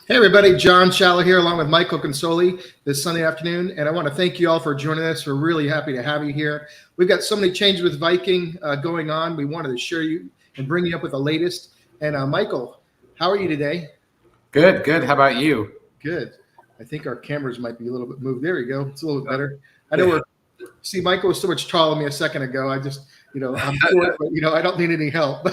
Hey everybody, John Schaller here along with Michael Consoli this Sunday afternoon, and I want to thank you all for joining us. We're really happy to have you here. We've got so many changes with Viking going on. We wanted to share you and bring you up with the latest. And Michael, how are you today? Good. How about you? Good. I think our cameras might be a little bit moved. There we go. It's a little bit better. I know see, Michael was so much taller than me a second ago. I just, I'm short, but I don't need any help.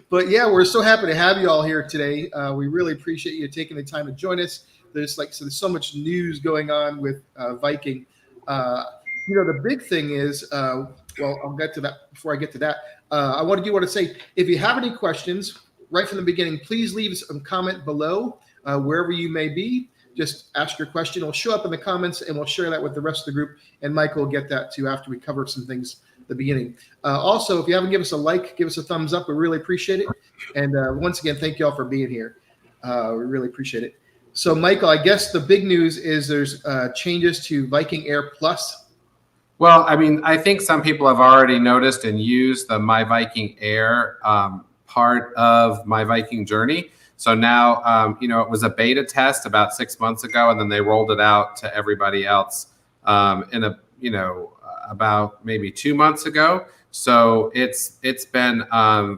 But yeah, we're so happy to have you all here today. We really appreciate you taking the time to join us. There's so much news going on with Viking. The big thing is, well, I'll get to that. Before I get to that, I want to say, if you have any questions right from the beginning, please leave some comment below wherever you may be. Just ask your question. It'll show up in the comments, and we'll share that with the rest of the group. And Michael will get that too after we cover some things at the beginning. Also, if you haven't given us a like, give us a thumbs up. We really appreciate it. And once again, thank you all for being here. We really appreciate it. So, Michael, I guess the big news is there's changes to Viking Air Plus. Well, I think some people have already noticed and used the My Viking Air part of My Viking Journey. So now, it was a beta test about 6 months ago, and then they rolled it out to everybody else about maybe 2 months ago. So it's been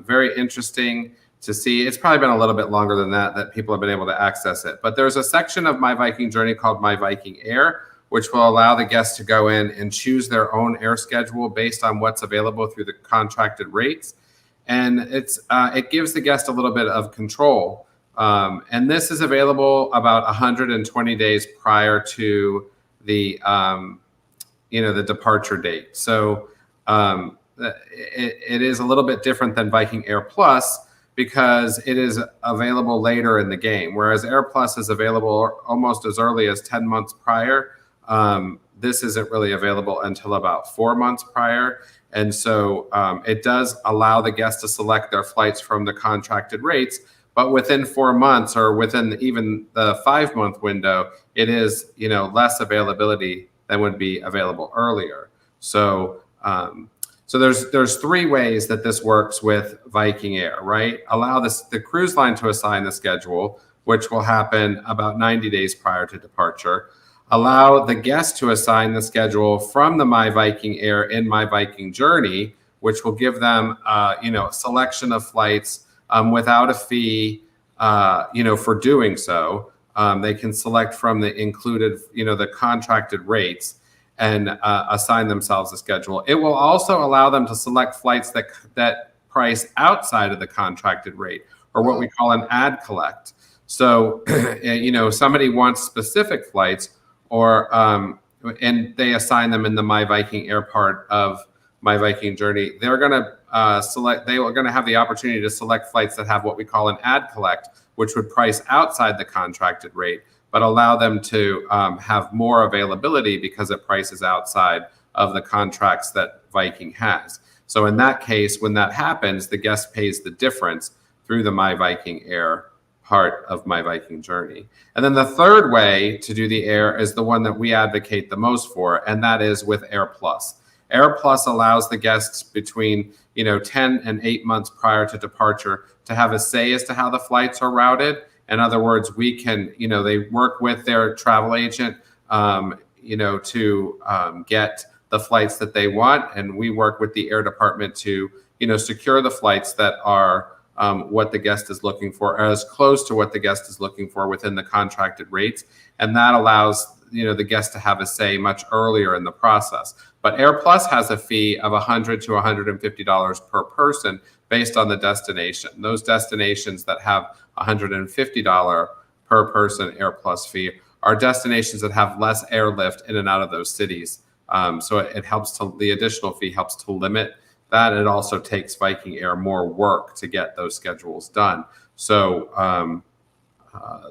very interesting to see. It's probably been a little bit longer than that people have been able to access it. But there's a section of My Viking Journey called My Viking Air, which will allow the guests to go in and choose their own air schedule based on what's available through the contracted rates. And it gives the guest a little bit of control. And this is available about 120 days prior to the the departure date. So it is a little bit different than Viking Air Plus because it is available later in the game, whereas Air Plus is available almost as early as 10 months prior. This isn't really available until about 4 months prior. And so it does allow the guests to select their flights from the contracted rates, but within 4 months or within even the 5 month window, it is, less availability than would be available earlier. So, there's three ways that this works with Viking Air, right? Allow the cruise line to assign the schedule, which will happen about 90 days prior to departure. Allow the guest to assign the schedule from the My Viking Air in My Viking Journey, which will give them, a selection of flights without a fee, for doing so. They can select from the included, the contracted rates and assign themselves a schedule. It will also allow them to select flights that price outside of the contracted rate, or what we call an ad collect. So, somebody wants specific flights, or and they assign them in the My Viking Air part of My Viking Journey. They're going to they are going to have the opportunity to select flights that have what we call an ad collect, which would price outside the contracted rate, but allow them to have more availability because it prices outside of the contracts that Viking has. So in that case, when that happens, the guest pays the difference through the My Viking Air part of My Viking Journey. And then the third way to do the air is the one that we advocate the most for, and that is with Air Plus. Air Plus allows the guests between 10 and 8 months prior to departure to have a say as to how the flights are routed. In other words, we can, they work with their travel agent, to get the flights that they want, and we work with the air department to, secure the flights that are what the guest is looking for, as close to what the guest is looking for within the contracted rates, and that allows the guest to have a say much earlier in the process. But Air Plus has a fee of $100 to $150 per person based on the destination. Those destinations that have $150 per person Air Plus fee are destinations that have less airlift in and out of those cities. So it helps to, the additional fee helps to limit that. It also takes Viking Air more work to get those schedules done. So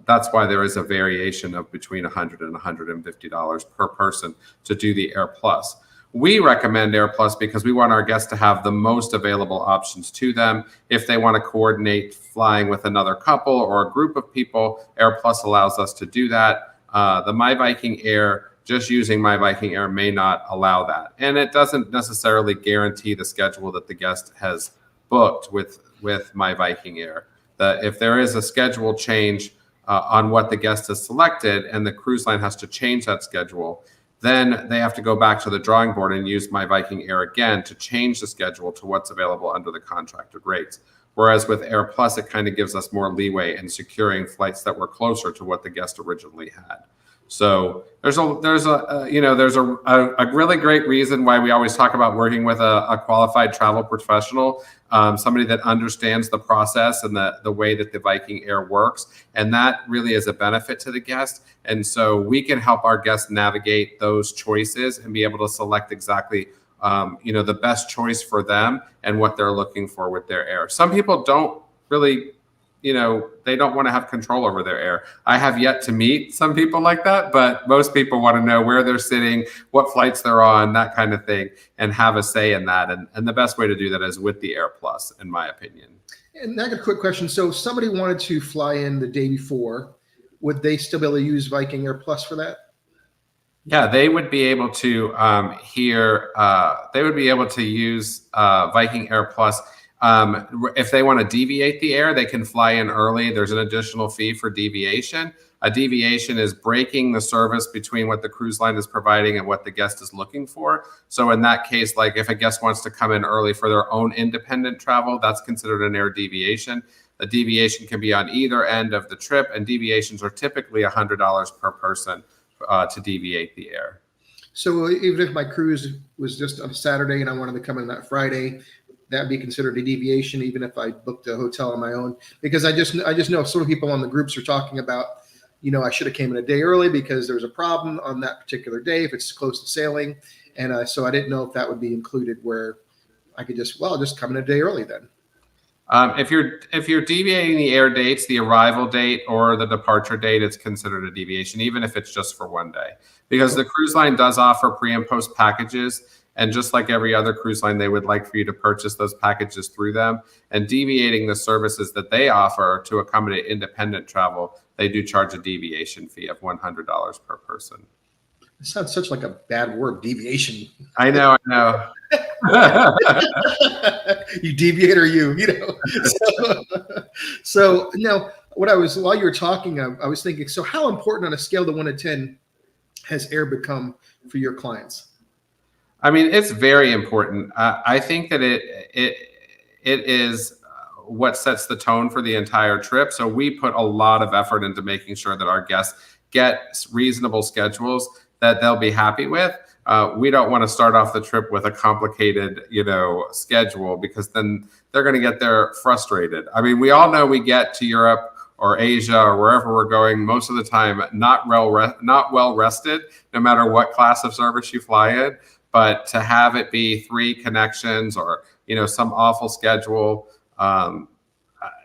that's why there is a variation of between $100 and $150 per person to do the Air Plus. We recommend Air Plus because we want our guests to have the most available options to them. If they want to coordinate flying with another couple or a group of people, Air Plus allows us to do that. The My Viking Air, just using My Viking Air may not allow that. And it doesn't necessarily guarantee the schedule that the guest has booked with My Viking Air. If there is a schedule change on what the guest has selected and the cruise line has to change that schedule, then they have to go back to the drawing board and use My Viking Air again to change the schedule to what's available under the contracted rates. Whereas with Air Plus, it kind of gives us more leeway in securing flights that were closer to what the guest originally had. So there's a really great reason why we always talk about working with a qualified travel professional, somebody that understands the process and the way that the Viking Air works. And that really is a benefit to the guest. And so we can help our guests navigate those choices and be able to select exactly the best choice for them and what they're looking for with their air. Some people don't really, they don't want to have control over their air. I have yet to meet some people like that, but most people want to know where they're sitting, what flights they're on, that kind of thing, and have a say in that. And the best way to do that is with the Air Plus, in my opinion. And I got a quick question. So if somebody wanted to fly in the day before, would they still be able to use Viking Air Plus for that? Yeah, they would be able to they would be able to use Viking Air Plus. If they want to deviate the air, they can fly in early. There's an additional fee for deviation. A deviation is breaking the service between what the cruise line is providing and what the guest is looking for. So in that case, like if a guest wants to come in early for their own independent travel, that's considered an air deviation. A deviation can be on either end of the trip, and deviations are typically $100 per person to deviate the air. So even if my cruise was just on Saturday and I wanted to come in that Friday, that'd be considered a deviation, even if I booked a hotel on my own. Because I just know some of the people on the groups are talking about, I should have came in a day early because there was a problem on that particular day if it's close to sailing, and so I didn't know if that would be included where I could just come in a day early then. If you're deviating the air dates, the arrival date or the departure date, it's considered a deviation, even if it's just for one day, because the cruise line does offer pre and post packages. And just like every other cruise line, they would like for you to purchase those packages through them. And deviating the services that they offer to accommodate independent travel, they do charge a deviation fee of $100 per person. It sounds such like a bad word, deviation. I know. You deviate or you. So now, while you were talking, I was thinking, so how important on a scale of 1 to 10 has air become for your clients? I mean, it's very important. I think that it is what sets the tone for the entire trip. So we put a lot of effort into making sure that our guests get reasonable schedules that they'll be happy with. We don't want to start off the trip with a complicated, schedule, because then they're going to get there frustrated. I mean, we all know we get to Europe or Asia or wherever we're going most of the time not well rested, no matter what class of service you fly in. But to have it be 3 connections or, some awful schedule,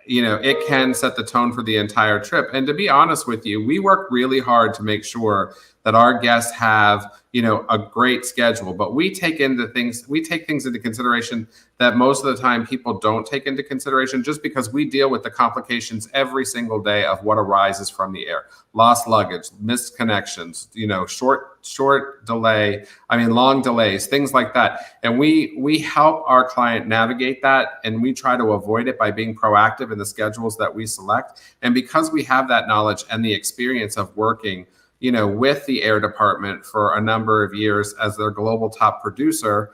it can set the tone for the entire trip. And to be honest with you, we work really hard to make sure that our guests have, a great schedule, but we take things into consideration that most of the time people don't take into consideration, just because we deal with the complications every single day of what arises from the air. Lost luggage, missed connections, short delay, long delays, things like that. And we help our client navigate that, and we try to avoid it by being proactive in the schedules that we select. And because we have that knowledge and the experience of working with the air department for a number of years as their global top producer,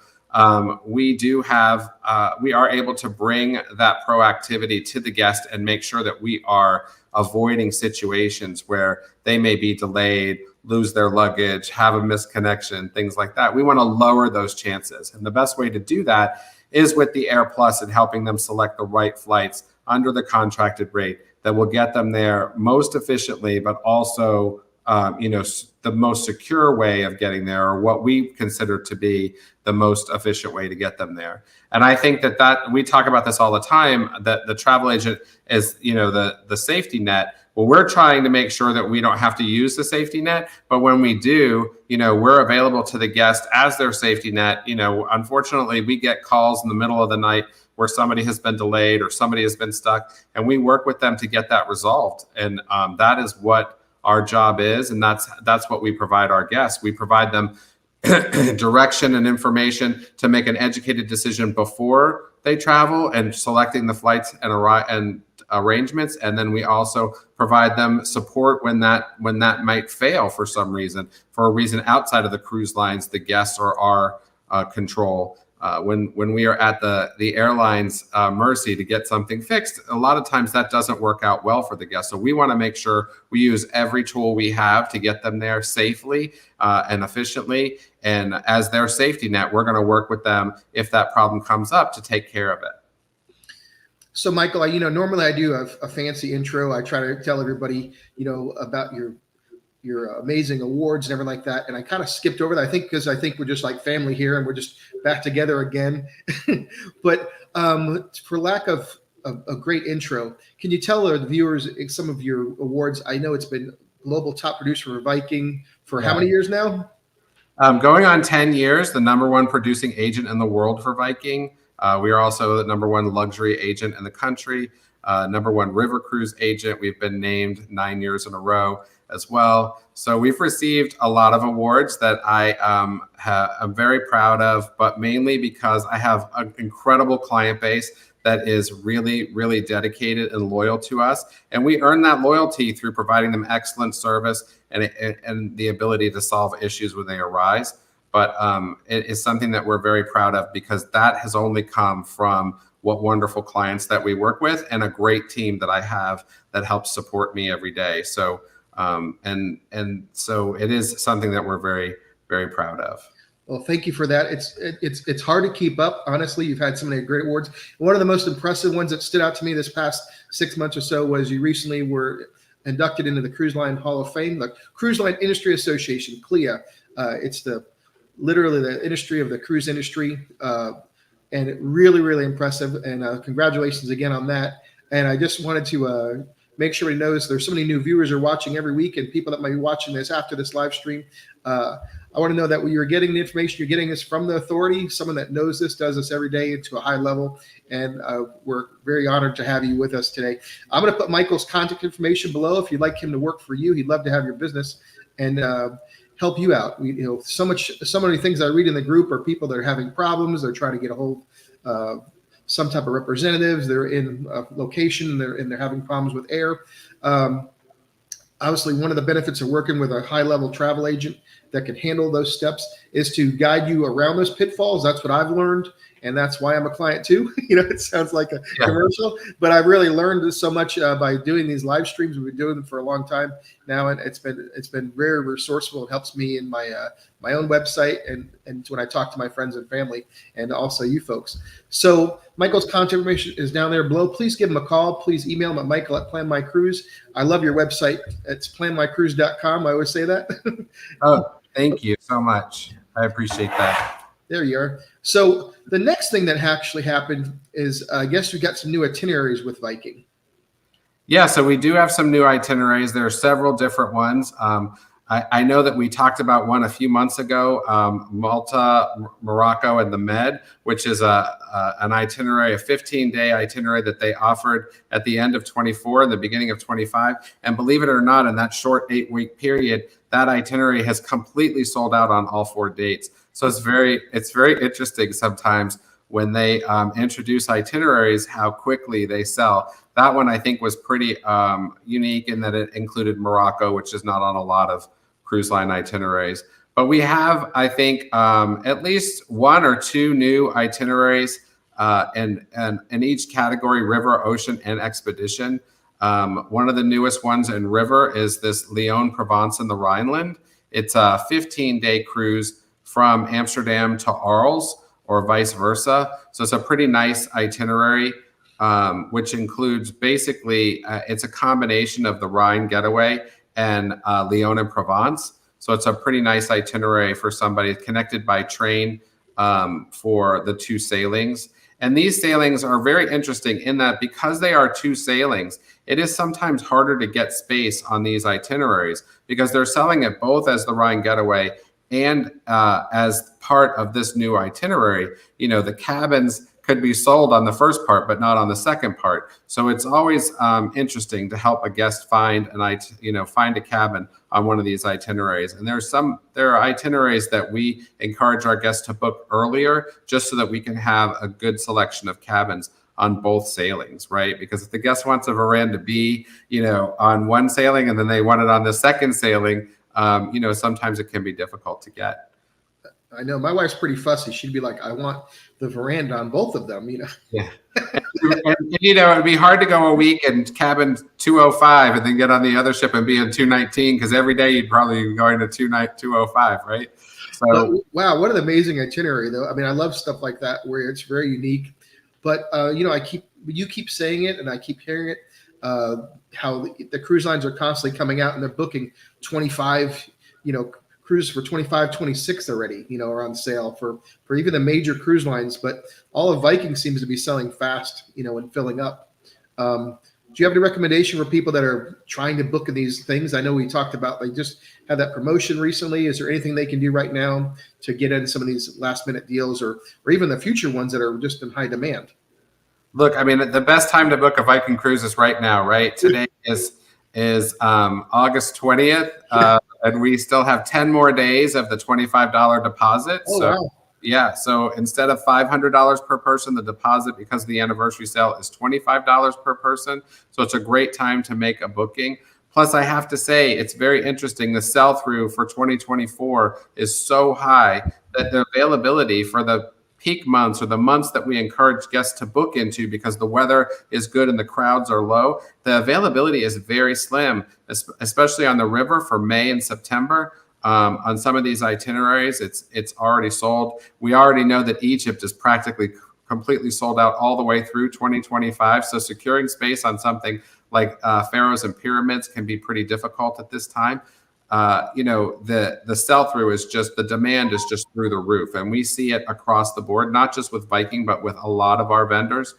we are able to bring that proactivity to the guest and make sure that we are avoiding situations where they may be delayed, lose their luggage, have a misconnection, things like that. We want to lower those chances. And the best way to do that is with the Air Plus and helping them select the right flights under the contracted rate that will get them there most efficiently, but also the most secure way of getting there, or what we consider to be the most efficient way to get them there. And I think that we talk about this all the time, that the travel agent is, the safety net. Well, we're trying to make sure that we don't have to use the safety net, but when we do, we're available to the guest as their safety net. Unfortunately, we get calls in the middle of the night where somebody has been delayed or somebody has been stuck, and we work with them to get that resolved. And that is what our job is, and that's what we provide our guests. We provide them direction and information to make an educated decision before they travel and selecting the flights and arrangements, and then we also provide them support when that might fail for some reason, for a reason outside of the cruise lines, the guests, or our control. When we are at the airline's mercy to get something fixed, a lot of times that doesn't work out well for the guests. So we want to make sure we use every tool we have to get them there safely and efficiently. And as their safety net, we're going to work with them if that problem comes up to take care of it. So Michael, normally I do a fancy intro. I try to tell everybody, about your amazing awards and everything like that. And I kind of skipped over that, because I think we're just like family here and we're just back together again. But for lack of a great intro, can you tell the viewers some of your awards? I know it's been global top producer for Viking for how many years now? Going on 10 years, the #1 producing agent in the world for Viking. We are also the #1 luxury agent in the country, #1 river cruise agent. We've been named 9 years in a row as well. So we've received a lot of awards that I am very proud of, but mainly because I have an incredible client base that is really, really dedicated and loyal to us. And we earn that loyalty through providing them excellent service and the ability to solve issues when they arise. But it is something that we're very proud of, because that has only come from what wonderful clients that we work with and a great team that I have that helps support me every day. So so it is something that we're very, very proud of. Well, thank you for that. It's hard to keep up. Honestly, you've had so many great awards. One of the most impressive ones that stood out to me this past 6 months or so was you recently were inducted into the Cruise Line Hall of Fame, the Cruise Line Industry Association, CLIA. It's literally the industry of the cruise industry, and it really, really impressive. And congratulations again on that. And I just wanted to make sure he knows there's so many new viewers are watching every week, and people that might be watching this after this live stream. I want to know that when you're getting the information, you're getting this from the authority, someone that knows this, does this every day to a high level. And we're very honored to have you with us today. I'm going to put Michael's contact information below. If you'd like him to work for you, he'd love to have your business and help you out. So many things I read in the group are people that are having problems. They're trying to get a hold of some type of representatives. They're in a location and they're having problems with air. Obviously, one of the benefits of working with a high-level travel agent that can handle those steps is to guide you around those pitfalls. That's what I've learned, and that's why I'm a client too. It sounds like a commercial, but I've really learned so much by doing these live streams. We've been doing them for a long time now, and it's been very resourceful. It helps me in my own website and when I talk to my friends and family, and also you folks. So Michael's contact information is down there below. Please give him a call. Please email him at michael@planmycruise. I love your website. It's planmycruise.com. I always say that. Oh, thank you so much. I appreciate that. There you are. So the next thing that actually happened is I guess we got some new itineraries with Viking. Yeah, so we do have some new itineraries. There are several different ones. I know that we talked about one a few months ago, Malta, Morocco, and the Med, which is an itinerary, a 15-day itinerary that they offered at the end of 24 and the beginning of 25. And believe it or not, in that short 8-week period, that itinerary has completely sold out on all 4 dates. So it's very interesting sometimes when they introduce itineraries, how quickly they sell. That one I think was pretty unique in that it included Morocco, which is not on a lot of cruise line itineraries. But we have, I think, at least 1 or 2 new itineraries in each category: river, ocean, and expedition. One of the newest ones in river is this Lyon Provence in the Rhineland. It's a 15-day cruise from Amsterdam to Arles or vice versa. So it's a pretty nice itinerary, which includes basically, it's a combination of the Rhine getaway and Lyon and Provence. So it's a pretty nice itinerary for somebody connected by train for the 2 sailings. And these sailings are very interesting in that because they are 2 sailings, it is sometimes harder to get space on these itineraries because they're selling it both as the Rhine getaway and as part of this new itinerary. The cabins could be sold on the first part, but not on the second part. So it's always interesting to help a guest find a cabin on one of these itineraries. And there are itineraries that we encourage our guests to book earlier, just so that we can have a good selection of cabins on both sailings, right? Because if the guest wants a veranda B, on one sailing and then they want it on the second sailing, sometimes it can be difficult to get. I know my wife's pretty fussy. She'd be like, I want the veranda on both of them, Yeah. And it'd be hard to go a week and cabin 205 and then get on the other ship and be in 219 because every day you'd probably be going to 205, right? So wow, what an amazing itinerary, though. I mean, I love stuff like that where it's very unique. But you keep saying it, and I keep hearing it. How the cruise lines are constantly coming out and they're booking 25, cruises for 25, 26 already, are on sale for even the major cruise lines. But all of Viking seems to be selling fast, and filling up. Do you have any recommendation for people that are trying to book these things? I know we talked about they just had that promotion recently. Is there anything they can do right now to get in some of these last minute deals or even the future ones that are just in high demand? Look, I mean, the best time to book a Viking cruise is right now, right? Today is August 20th. And we still have 10 more days of the $25 deposit. Oh, wow. Yeah. So instead of $500 per person, the deposit, because of the anniversary sale, is $25 per person. So it's a great time to make a booking. Plus, I have to say, it's very interesting. The sell-through for 2024 is so high that the availability for the peak months or the months that we encourage guests to book into because the weather is good and the crowds are low, the availability is very slim, especially on the river for May and September. On some of these itineraries, it's already sold. We already know that Egypt is practically completely sold out all the way through 2025. So securing space on something like Pharaohs and Pyramids can be pretty difficult at this time. The sell-through is just, the demand is just through the roof. And we see it across the board, not just with Viking, but with a lot of our vendors.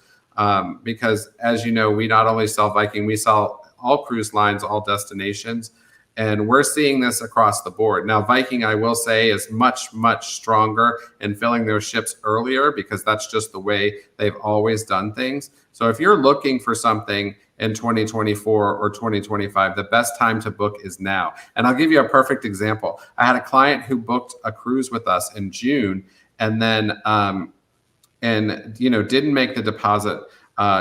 Because as you know, we not only sell Viking, we sell all cruise lines, all destinations. And we're seeing this across the board. Now, Viking, I will say, is much, much stronger in filling their ships earlier because that's just the way they've always done things. So if you're looking for something in 2024 or 2025, the best time to book is now. And I'll give you a perfect example. I had a client who booked a cruise with us in June and then didn't make the deposit,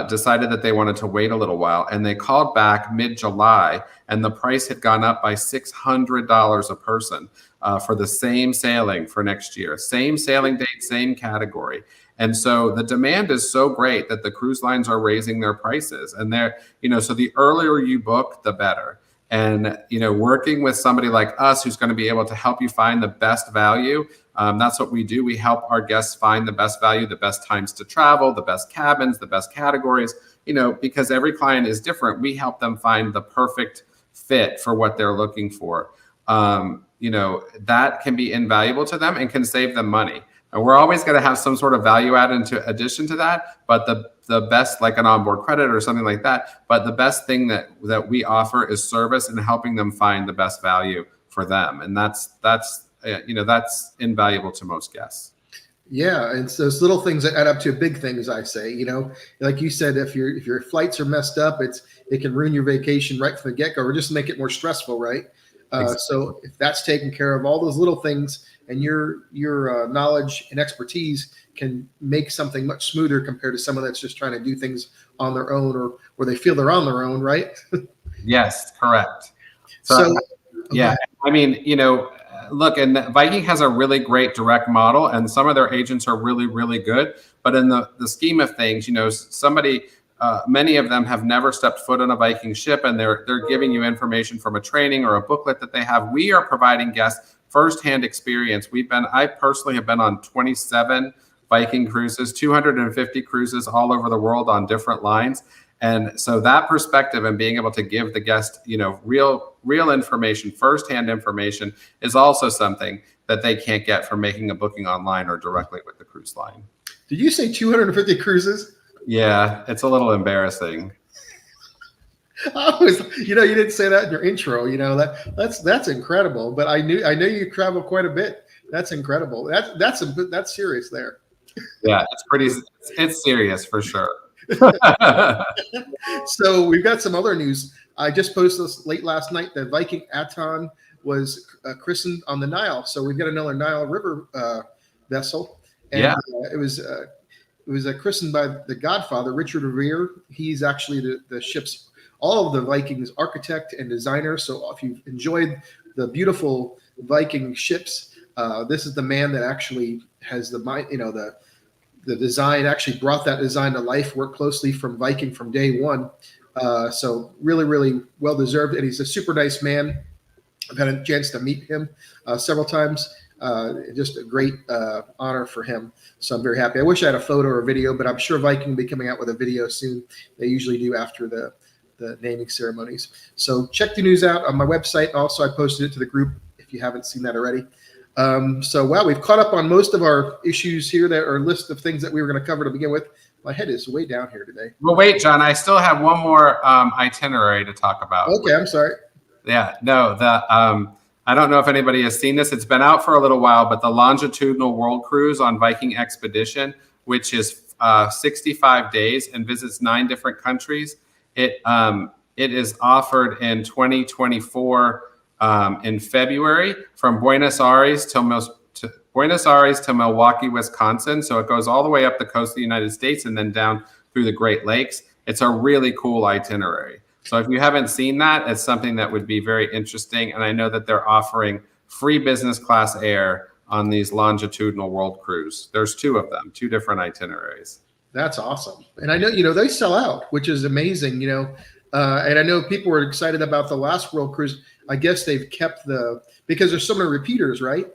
decided that they wanted to wait a little while, and they called back mid-July and the price had gone up by $600 a person for the same sailing for next year. Same sailing date, same category. And so the demand is so great that the cruise lines are raising their prices. And so the earlier you book, the better. And, working with somebody like us who's going to be able to help you find the best value, that's what we do. We help our guests find the best value, the best times to travel, the best cabins, the best categories, because every client is different. We help them find the perfect fit for what they're looking for. That can be invaluable to them and can save them money. And we're always going to have some sort of value add into addition to that, but the best, like an onboard credit or something like that, but the best thing that we offer is service and helping them find the best value for them. And that's invaluable to most guests. Yeah, and it's those little things that add up to big things, I say. Like you said, if your flights are messed up, it can ruin your vacation right from the get-go or just make it more stressful, right? Exactly. So if that's taken care of, all those little things and your knowledge and expertise can make something much smoother compared to someone that's just trying to do things on their own or where they feel they're on their own, right? Yes, correct. So yeah, I mean, look, and Viking has a really great direct model and some of their agents are really, really good. But in the scheme of things, somebody many of them have never stepped foot on a Viking ship, and they're giving you information from a training or a booklet that they have. We are providing guests firsthand experience. I personally have been on 27 Viking cruises, 250 cruises all over the world on different lines. And so that perspective and being able to give the guest, real information, firsthand information, is also something that they can't get from making a booking online or directly with the cruise line. Did you say 250 cruises? Yeah, it's a little embarrassing. You didn't say that in your intro. That's incredible. But I know you travel quite a bit. That's incredible. That's serious there. Yeah, it's serious for sure. So we've got some other news. I just posted this late last night. The Viking Aton was christened on the Nile. So we've got another Nile River vessel, and it was christened by the Godfather, Richard Revere. He's actually the ship's, all of the Vikings architect and designer. So if you've enjoyed the beautiful Viking ships, this is the man that actually has the mind, the design, actually brought that design to life, worked closely from Viking from day one. So really, really well deserved. And he's a super nice man. I've had a chance to meet him several times. Just a great honor for him. So I'm very happy. I wish I had a photo or a video, but I'm sure Viking will be coming out with a video soon. They usually do after the naming ceremonies. So check the news out on my website. Also, I posted it to the group if you haven't seen that already. So wow, we've caught up on most of our issues here, that are a list of things that we were going to cover to begin with. My head is way down here today. Well, wait, John, I still have one more itinerary to talk about. Okay, I'm sorry. Yeah, no, I don't know if anybody has seen this. It's been out for a little while, but the longitudinal world cruise on Viking Expedition, which is 65 days and visits 9 different countries. It is offered in 2024 in February from Buenos Aires to Milwaukee, Wisconsin. So it goes all the way up the coast of the United States and then down through the Great Lakes. It's a really cool itinerary. So if you haven't seen that, it's something that would be very interesting. And I know that they're offering free business class air on these longitudinal world cruise. There's 2 of them, 2 different itineraries. That's awesome. And I know, they sell out, which is amazing, and I know people were excited about the last world cruise. I guess they've kept because there's so many repeaters, right?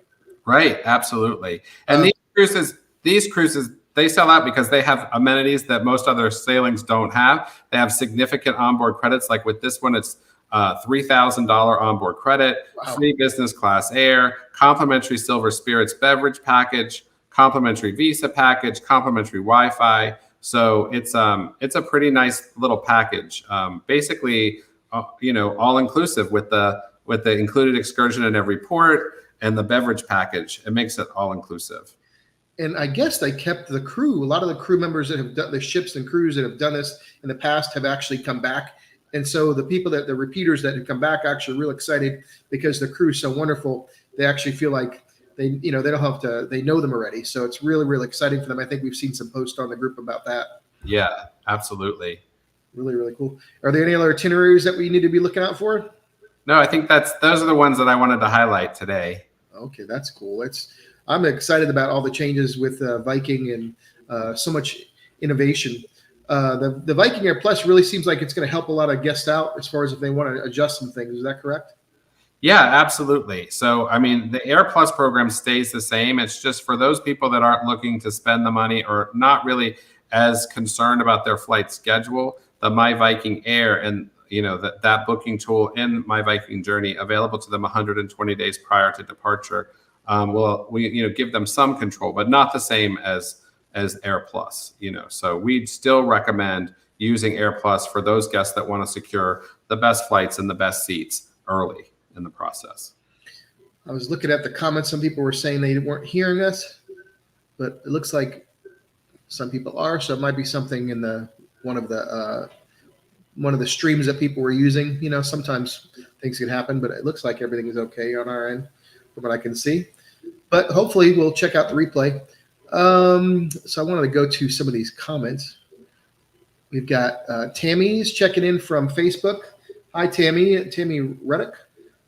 Right. Absolutely. And these cruises, they sell out because they have amenities that most other sailings don't have. They have significant onboard credits. Like with this one, it's $3,000 onboard credit, wow, free business class air, complimentary silver spirits beverage package, complimentary visa package, complimentary Wi-Fi. So it's a pretty nice little package. Basically, all inclusive with the included excursion in every port and the beverage package. It makes it all inclusive. And I guess they kept the crew. A lot of the crew members that have done the ships and crews that have done this in the past have actually come back. And so the repeaters that have come back are actually real excited because the crew is so wonderful. They actually feel like they don't have to, they know them already. So it's really, really exciting for them. I think we've seen some posts on the group about that. Yeah, absolutely. Really, really cool. Are there any other itineraries that we need to be looking out for? No, I think those are the ones that I wanted to highlight today. Okay, that's cool. I'm excited about all the changes with Viking and so much innovation. The Viking Air Plus really seems like it's going to help a lot of guests out as far as if they want to adjust some things. Is that correct? Yeah, absolutely. So, I mean, the Air Plus program stays the same. It's just for those people that aren't looking to spend the money or not really as concerned about their flight schedule, the My Viking Air and that booking tool in My Viking Journey available to them 120 days prior to departure will give them some control, but not the same as Air Plus. So we'd still recommend using Air Plus for those guests that want to secure the best flights and the best seats early in the process. I was looking at the comments. Some people were saying they weren't hearing us, but it looks like some people are. So it might be something in one of the streams that people were using. Sometimes things can happen, but it looks like everything is okay on our end from what I can see. But hopefully we'll check out the replay. So I wanted to go to some of these comments. We've got Tammy's checking in from Facebook. Hi, Tammy. Tammy Reddick.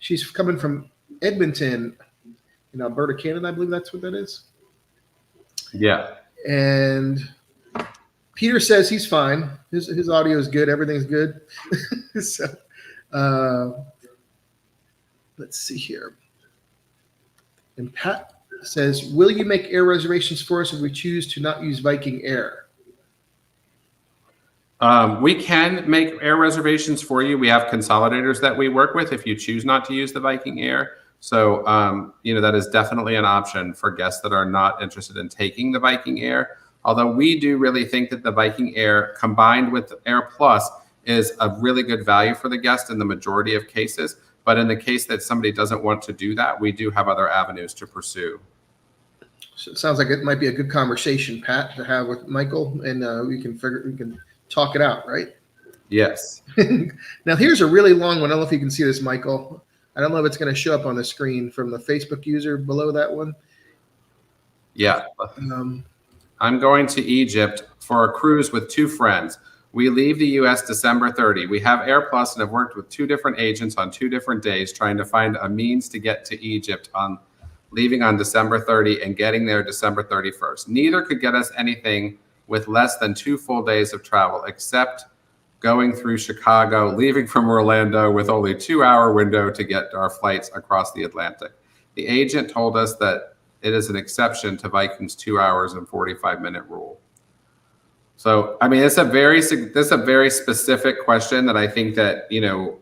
She's coming from Edmonton in Alberta, Canada. I believe that's what that is. Yeah. And Peter says he's fine. His audio is good. Everything's good. So uh, let's see here. And Pat says, will you make air reservations for us if we choose to not use Viking Air? We can make air reservations for you. We have consolidators that we work with if you choose not to use the Viking Air. So, that is definitely an option for guests that are not interested in taking the Viking Air. Although we do really think that the Viking Air combined with Air Plus is a really good value for the guest in the majority of cases. But in the case that somebody doesn't want to do that, we do have other avenues to pursue. So it sounds like it might be a good conversation, Pat, to have with Michael, and we can talk it out, right? Yes. Now here's a really long one. I don't know if you can see this, Michael. I don't know if it's going to show up on the screen from the Facebook user below that one. Yeah. I'm going to Egypt for a cruise with 2 friends. We leave the U.S. December 30. We have Air Plus and have worked with 2 different agents on 2 different days trying to find a means to get to Egypt leaving on December 30 and getting there December 31st. Neither could get us anything with less than 2 full days of travel, except going through Chicago, leaving from Orlando with only a 2-hour window to get our flights across the Atlantic. The agent told us that it is an exception to Viking's 2 hours and 45-minute rule. So, I mean, this is a very specific question that I think that,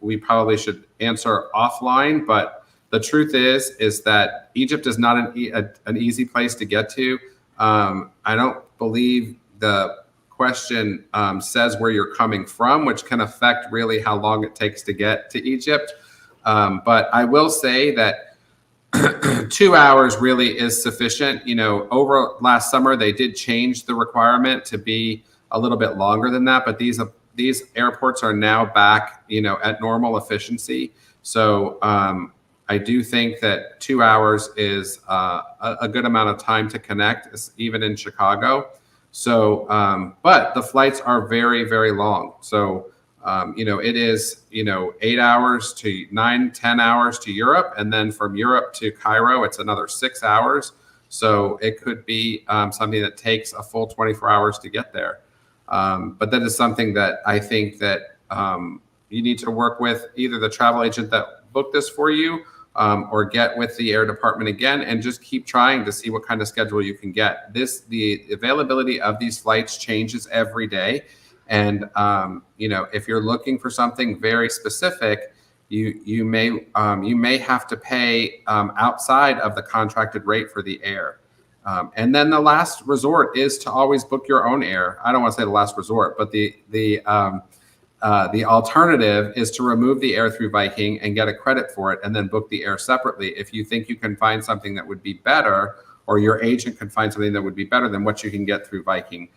we probably should answer offline. But the truth is that Egypt is not an easy place to get to. I don't believe the question says where you're coming from, which can affect really how long it takes to get to Egypt. But I will say that 2 hours really is sufficient. Over last summer, they did change the requirement to be a little bit longer than that, but these airports are now back, at normal efficiency. So I do think that 2 hours is a good amount of time to connect, even in Chicago. So, but the flights are very, very long. So, it is, 8 hours to 9-10 hours to Europe. And then from Europe to Cairo, it's another 6 hours. So it could be something that takes a full 24 hours to get there. But that is something that I think that you need to work with either the travel agent that booked this for you or get with the air department again and just keep trying to see what kind of schedule you can get. The availability of these flights changes every day. And, if you're looking for something very specific, you may have to pay outside of the contracted rate for the air. And then the last resort is to always book your own air. I don't want to say the last resort, but the alternative is to remove the air through Viking and get a credit for it and then book the air separately if you think you can find something that would be better, or your agent can find something that would be better than what you can get through Viking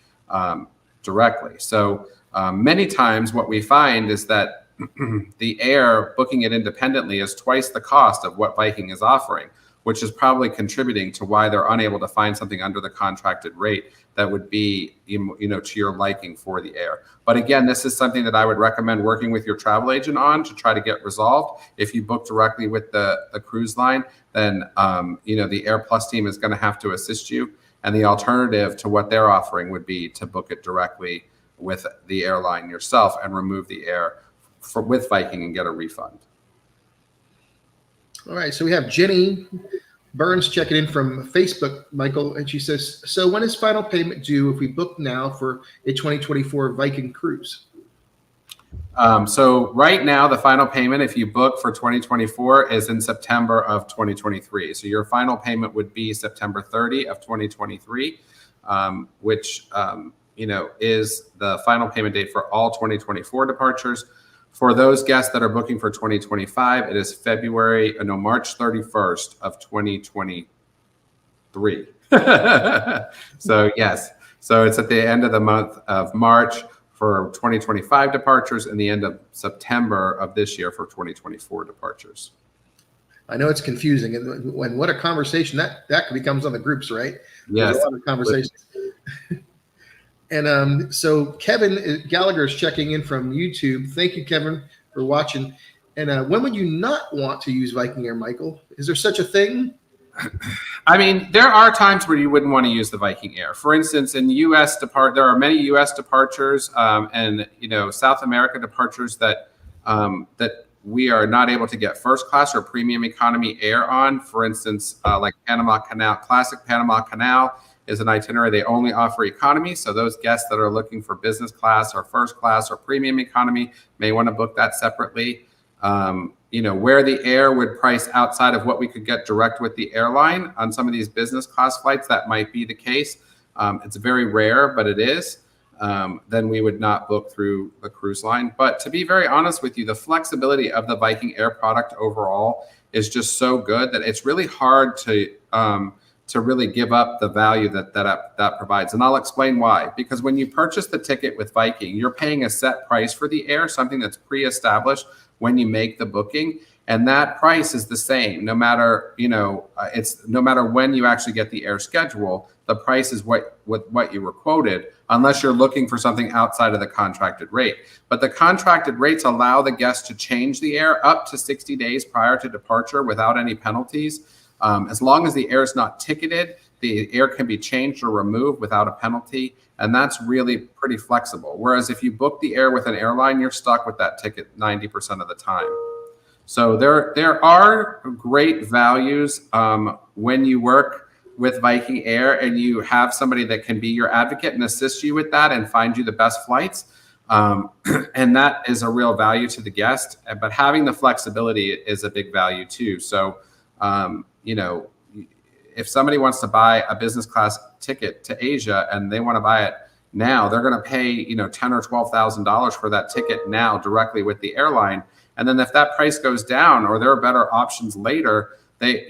directly. So many times what we find is that the air, booking it independently, is twice the cost of what Viking is offering, which is probably contributing to why they're unable to find something under the contracted rate that would be, to your liking for the air. But again, this is something that I would recommend working with your travel agent on to try to get resolved. If you book directly with the cruise line, then, the Air Plus team is going to have to assist you. And the alternative to what they're offering would be to book it directly with the airline yourself and remove the air with Viking and get a refund. All right, so we have Jenny Burns checking in from Facebook, Michael, and she says, so when is final payment due if we book now for a 2024 Viking cruise? So right now, the final payment, if you book for 2024, is in September of 2023. So your final payment would be September 30 of 2023, which, is the final payment date for all 2024 departures. For those guests that are booking for 2025, it is March 31st of 2023. So yes, so it's at the end of the month of March for 2025 departures and the end of September of this year for 2024 departures. I know it's confusing, and what a conversation that becomes on the groups, right? Yes, there's a lot of conversations. And so Kevin Gallagher is checking in from YouTube. Thank you, Kevin, for watching. And when would you not want to use Viking Air, Michael? Is there such a thing? I mean, there are times where you wouldn't want to use the Viking Air. For instance, in there are many U.S. departures and South America departures that we are not able to get first class or premium economy air on. For instance, like Panama Canal, classic Panama Canal is an itinerary they only offer economy. So those guests that are looking for business class or first class or premium economy may want to book that separately. Where the air would price outside of what we could get direct with the airline on some of these business class flights, that might be the case. It's very rare, but it is. Then we would not book through the cruise line. But to be very honest with you, the flexibility of the Viking Air product overall is just so good that it's really hard to really give up the value that provides. And I'll explain why. Because when you purchase the ticket with Viking, you're paying a set price for the air, something that's pre-established when you make the booking. And that price is the same, no matter when you actually get the air schedule, the price is what you were quoted, unless you're looking for something outside of the contracted rate. But the contracted rates allow the guest to change the air up to 60 days prior to departure without any penalties. As long as the air is not ticketed, the air can be changed or removed without a penalty. And that's really pretty flexible. Whereas if you book the air with an airline, you're stuck with that ticket 90% of the time. So there are great values when you work with Viking Air and you have somebody that can be your advocate and assist you with that and find you the best flights. And that is a real value to the guest. But having the flexibility is a big value too. So, if somebody wants to buy a business class ticket to Asia and they want to buy it now, they're going to pay, $10,000 or $12,000 for that ticket now directly with the airline. And then if that price goes down or there are better options later, they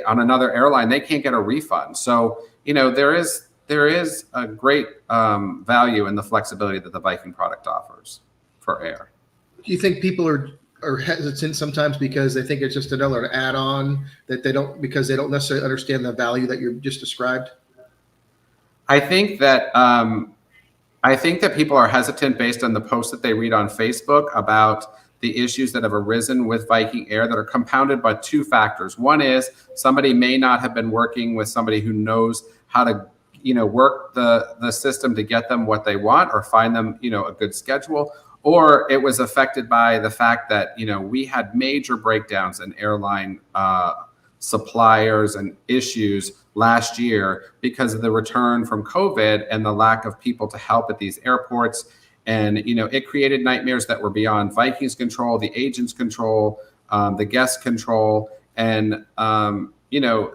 on another airline, they can't get a refund. So, there is a great value in the flexibility that the Viking product offers for air. Do you think people are hesitant sometimes because they think it's just another add-on because they don't necessarily understand the value that you just described? I think that people are hesitant based on the posts that they read on Facebook about the issues that have arisen with Viking Air that are compounded by two factors. One is somebody may not have been working with somebody who knows how to work the system to get them what they want or find them a good schedule. Or it was affected by the fact that, we had major breakdowns in airline suppliers and issues last year because of the return from COVID and the lack of people to help at these airports. And, it created nightmares that were beyond Viking's control, the agent's control, the guest control. And,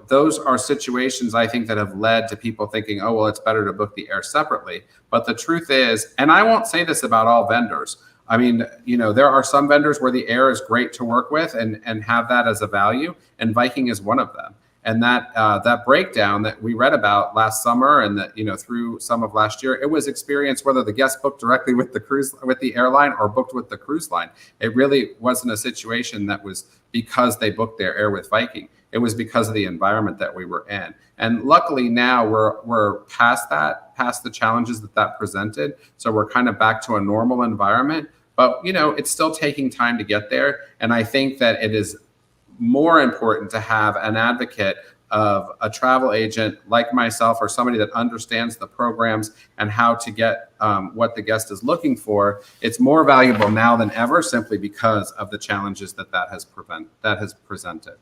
those are situations I think that have led to people thinking, oh, well, it's better to book the air separately. But the truth is, and I won't say this about all vendors. I mean, there are some vendors where the air is great to work with and have that as a value. And Viking is one of them. And that breakdown that we read about last summer and that, through some of last year, it was experienced whether the guest booked directly with the airline or booked with the cruise line. It really wasn't a situation that was because they booked their air with Viking. It was because of the environment that we were in. And luckily now we're past the challenges that presented. So we're kind of back to a normal environment, but it's still taking time to get there. And I think that it is more important to have an advocate of a travel agent like myself or somebody that understands the programs and how to get what the guest is looking for. It's more valuable now than ever simply because of the challenges that has presented.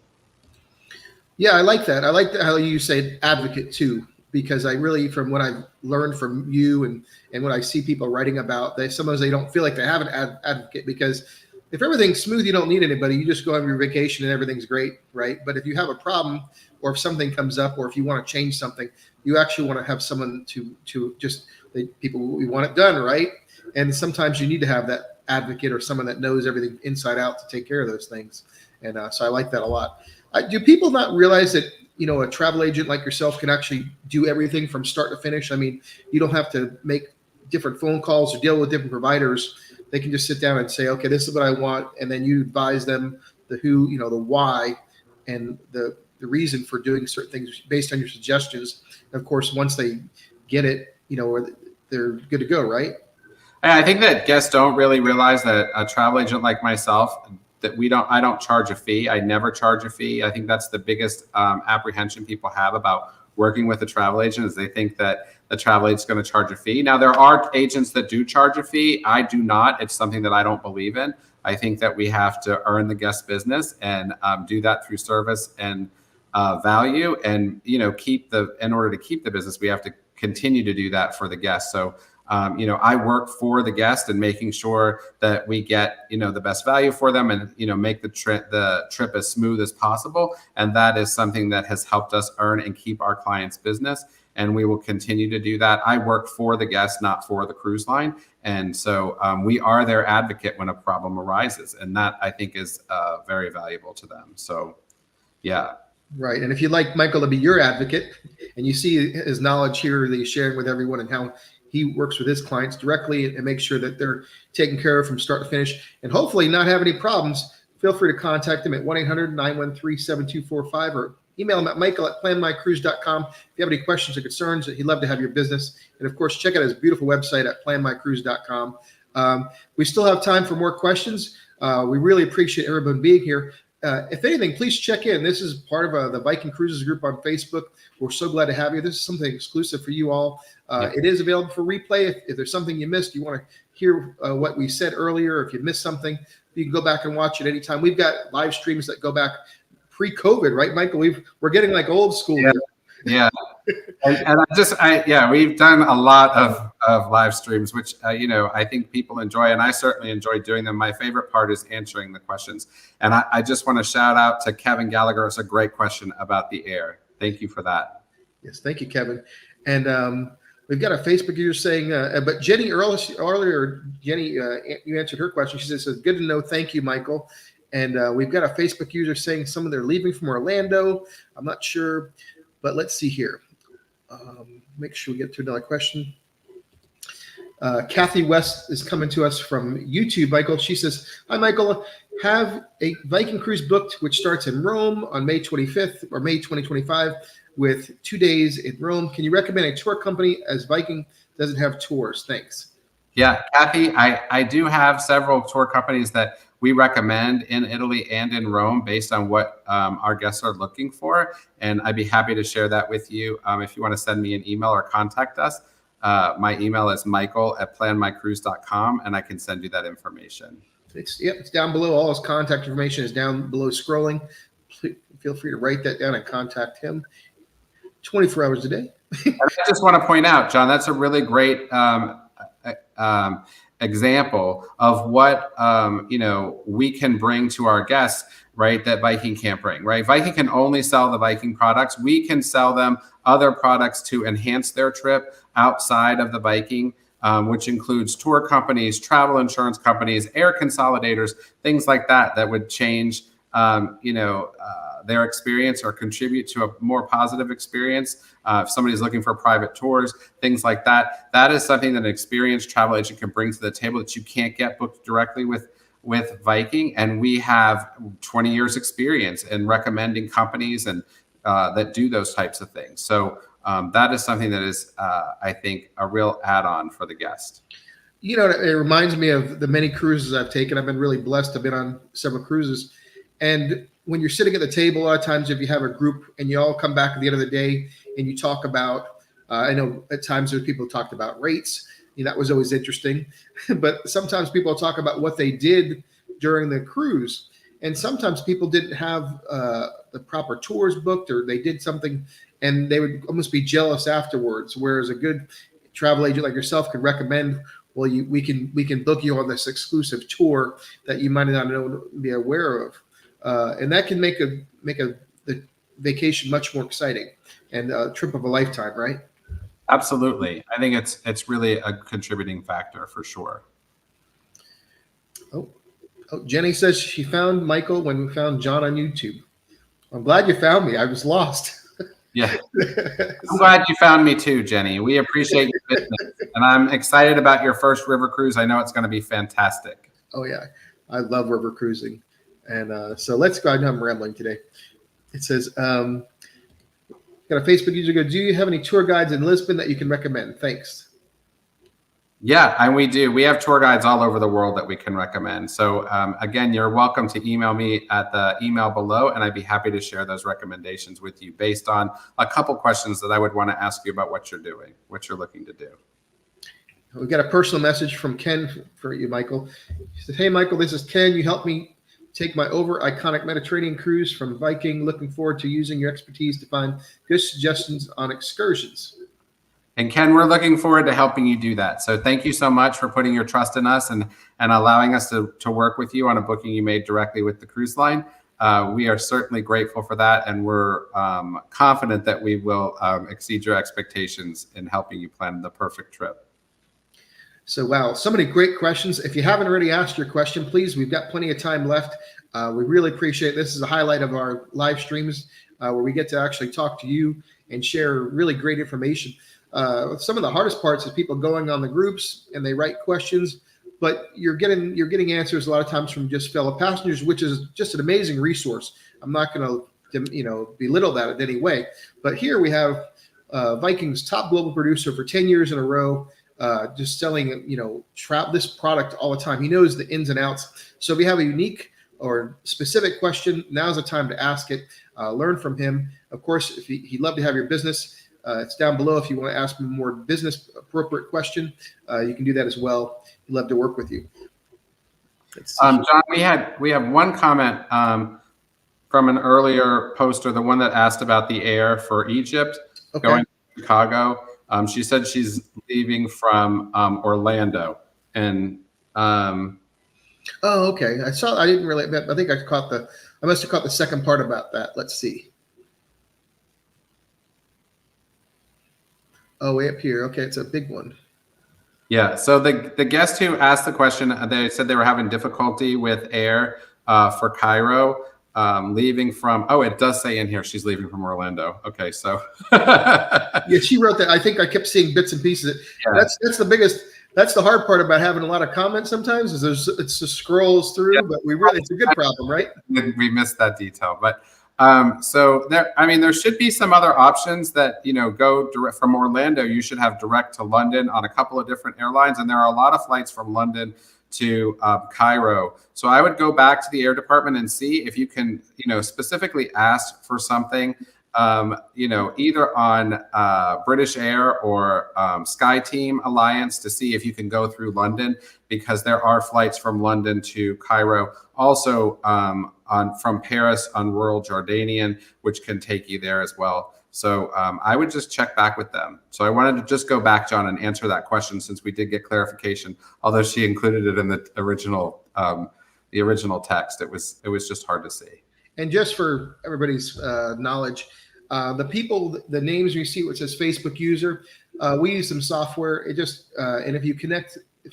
Yeah, I like that. I like how you say advocate too, because I really, from what I've learned from you and what I see people writing about, sometimes they don't feel like they have an advocate because if everything's smooth, you don't need anybody. You just go on your vacation and everything's great, right? But if you have a problem or if something comes up or if you want to change something, you actually want to have someone to just we want it done, right? And sometimes you need to have that advocate or someone that knows everything inside out to take care of those things. And so I like that a lot. Do people not realize that, a travel agent like yourself can actually do everything from start to finish? I mean, you don't have to make different phone calls or deal with different providers. They can just sit down and say, okay, this is what I want. And then you advise them the who, the why, and the reason for doing certain things based on your suggestions. And of course, once they get it, they're good to go, right? I think that guests don't really realize that a travel agent like myself that I don't charge a fee. I never charge a fee. I think that's the biggest apprehension people have about working with a travel agent, is they think that the travel agent is going to charge a fee. Now, there are agents that do charge a fee. I do not. It's something that I don't believe in. I think that we have to earn the guest business and do that through service and value, and in order to keep the business, we have to continue to do that for the guests. So I work for the guest and making sure that we get, the best value for them, and, make the trip as smooth as possible. And that is something that has helped us earn and keep our clients' business. And we will continue to do that. I work for the guest, not for the cruise line. And so we are their advocate when a problem arises. And that, I think, is very valuable to them. So, yeah. Right. And if you'd like Michael to be your advocate, and you see his knowledge here that he's sharing with everyone and how he works with his clients directly and makes sure that they're taken care of from start to finish and hopefully not have any problems, feel free to contact him at 1-800-913-7245 or email him at michael@planmycruise.com. If you have any questions or concerns, he'd love to have your business. And of course, check out his beautiful website at planmycruise.com. We still have time for more questions. We really appreciate everyone being here. If anything, please check in. This is part of the Viking Cruises group on Facebook. We're so glad to have you. This is something exclusive for you all. It is available for replay. If there's something you missed, you want to hear what we said earlier, if you missed something, you can go back and watch it anytime. We've got live streams that go back pre-COVID, right, Michael? We're getting like old school. Yeah. We've done a lot of live streams, which, I think people enjoy, and I certainly enjoy doing them. My favorite part is answering the questions. And I just want to shout out to Kevin Gallagher. It's a great question about the air. Thank you for that. Yes, thank you, Kevin. And we've got a Facebook user saying, but Jenny earlier, you answered her question. She says, good to know. Thank you, Michael. And we've got a Facebook user saying some of they're leaving from Orlando. I'm not sure, but let's see here. Make sure we get to another question. Kathy West is coming to us from YouTube, Michael. She says, hi, Michael. Have a Viking cruise booked, which starts in Rome on May 25th or May 2025 with 2 days in Rome. Can you recommend a tour company, as Viking doesn't have tours? Thanks. Yeah, Kathy, I do have several tour companies that we recommend in Italy and in Rome based on what our guests are looking for. And I'd be happy to share that with you. If you want to send me an email or contact us, my email is michael@planmycruise.com, and I can send you that information. It's down below. All his contact information is down below scrolling. Please feel free to write that down and contact him 24 hours a day. I just want to point out, John, that's a really great example of what we can bring to our guests, right, that Viking can't bring, right? Viking can only sell the Viking products. We can sell them other products to enhance their trip outside of the Viking, which includes tour companies, travel insurance companies, air consolidators, things like that would change their experience or contribute to a more positive experience. If somebody's looking for private tours, things like that, that is something that an experienced travel agent can bring to the table that you can't get booked directly with Viking. And we have 20 years experience in recommending companies and that do those types of things. So that is something that is, I think, a real add-on for the guest. It reminds me of the many cruises I've taken. I've been really blessed. I've been on several cruises. And when you're sitting at the table, a lot of times if you have a group and you all come back at the end of the day and you talk about, I know at times there's people talked about rates. That was always interesting. But sometimes people talk about what they did during the cruise. And sometimes people didn't have the proper tours booked, or they did something and they would almost be jealous afterwards. Whereas a good travel agent like yourself could recommend, well, we can book you on this exclusive tour that you might not be aware of. And that can make the vacation much more exciting and a trip of a lifetime, right? Absolutely. I think it's really a contributing factor for sure. Oh, Jenny says she found Michael when we found John on YouTube. I'm glad you found me. I was lost. Yeah. I'm glad you found me too, Jenny. We appreciate your business. And I'm excited about your first river cruise. I know it's going to be fantastic. Oh, yeah. I love river cruising. And so let's go. I know I'm rambling today. It says, got a Facebook user go, do you have any tour guides in Lisbon that you can recommend? Thanks. Yeah, and we do. We have tour guides all over the world that we can recommend. So again, you're welcome to email me at the email below, and I'd be happy to share those recommendations with you based on a couple questions that I would want to ask you about what you're doing, what you're looking to do. We got a personal message from Ken for you, Michael. He said, "Hey, Michael, this is Ken. You helped me take my over iconic Mediterranean cruise from Viking. Looking forward to using your expertise to find good suggestions on excursions." And Ken, we're looking forward to helping you do that. So thank you so much for putting your trust in us and allowing us to work with you on a booking you made directly with the cruise line. We are certainly grateful for that, and we're confident that we will exceed your expectations in helping you plan the perfect trip. So, wow, so many great questions. If you haven't already asked your question, please, we've got plenty of time left. We really appreciate it. This is a highlight of our live streams where we get to actually talk to you and share really great information. Some of the hardest parts is people going on the groups and they write questions, but you're getting answers a lot of times from just fellow passengers, which is just an amazing resource. I'm not going to belittle that in any way, but here we have Viking's top global producer for 10 years in a row, just selling this product all the time. He knows the ins and outs. So if you have a unique or specific question, now's the time to ask it. Learn from him. Of course, if he'd love to have your business. It's down below if you want to ask him a more business appropriate question. You can do that as well. He'd love to work with you. John, we have one comment from an earlier poster, the one that asked about the air for Egypt going to Chicago. She said she's leaving from Orlando, and oh, okay. I didn't really. I think I must have caught the second part about that. Let's see. Oh, way up here. Okay, it's a big one. Yeah. So the guest who asked the question, they said they were having difficulty with air for Cairo, leaving from. Oh, it does say in here she's leaving from Orlando. Okay, so yeah, she wrote that. I think I kept seeing bits and pieces. Yeah. That's the biggest. That's the hard part about having a lot of comments. Sometimes is it's just scrolls through, yeah. But it's a good problem, right? We missed that detail, but. So there should be some other options that, go direct from Orlando. You should have direct to London on a couple of different airlines. And there are a lot of flights from London to Cairo. So I would go back to the air department and see if you can, specifically ask for something, either on British Air or SkyTeam Alliance to see if you can go through London, because there are flights from London to Cairo. Also, from Paris on Royal Jordanian, which can take you there as well. So I would just check back with them. So I wanted to just go back, John, and answer that question since we did get clarification. Although she included it in the original text, it was just hard to see. And just for everybody's knowledge, the names you see, which says Facebook user, we use some software. It just and if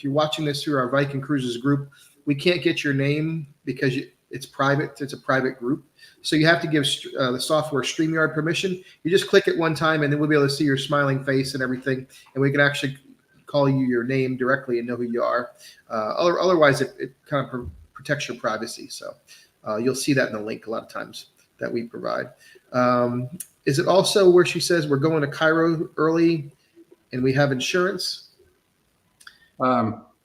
you're watching this through our Viking Cruises group, we can't get your name because it's private. It's a private group. So you have to give the software StreamYard permission. You just click it one time, and then we'll be able to see your smiling face and everything. And we can actually call you your name directly and know who you are. Otherwise, it kind of protects your privacy. So you'll see that in the link a lot of times that we provide. Is it also where she says we're going to Cairo early and we have insurance?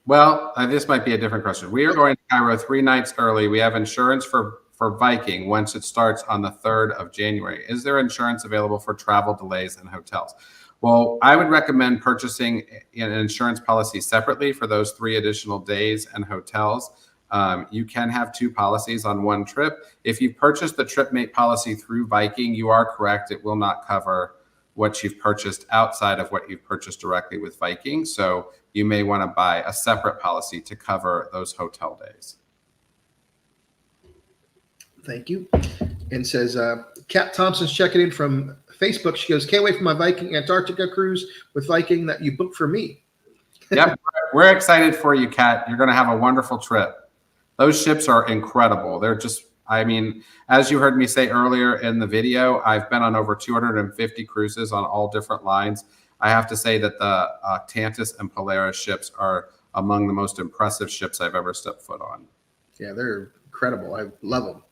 Well, this might be a different question. We are going to Cairo 3 nights early. We have insurance for Viking once it starts on the 3rd of January. Is there insurance available for travel delays and hotels? Well, I would recommend purchasing an insurance policy separately for those 3 additional days and hotels. You can have 2 policies on one trip. If you purchase the TripMate policy through Viking, you are correct. It will not cover what you've purchased outside of what you've purchased directly with Viking. So you may want to buy a separate policy to cover those hotel days. Thank you. And says, Kat Thompson's checking in from Facebook. She goes, can't wait for my Viking Antarctica cruise with Viking that you booked for me. Yep, we're excited for you, Kat. You're going to have a wonderful trip. Those ships are incredible. They're just, as you heard me say earlier in the video, I've been on over 250 cruises on all different lines. I have to say that the Tantus and Polaris ships are among the most impressive ships I've ever stepped foot on. Yeah, they're incredible. I love them.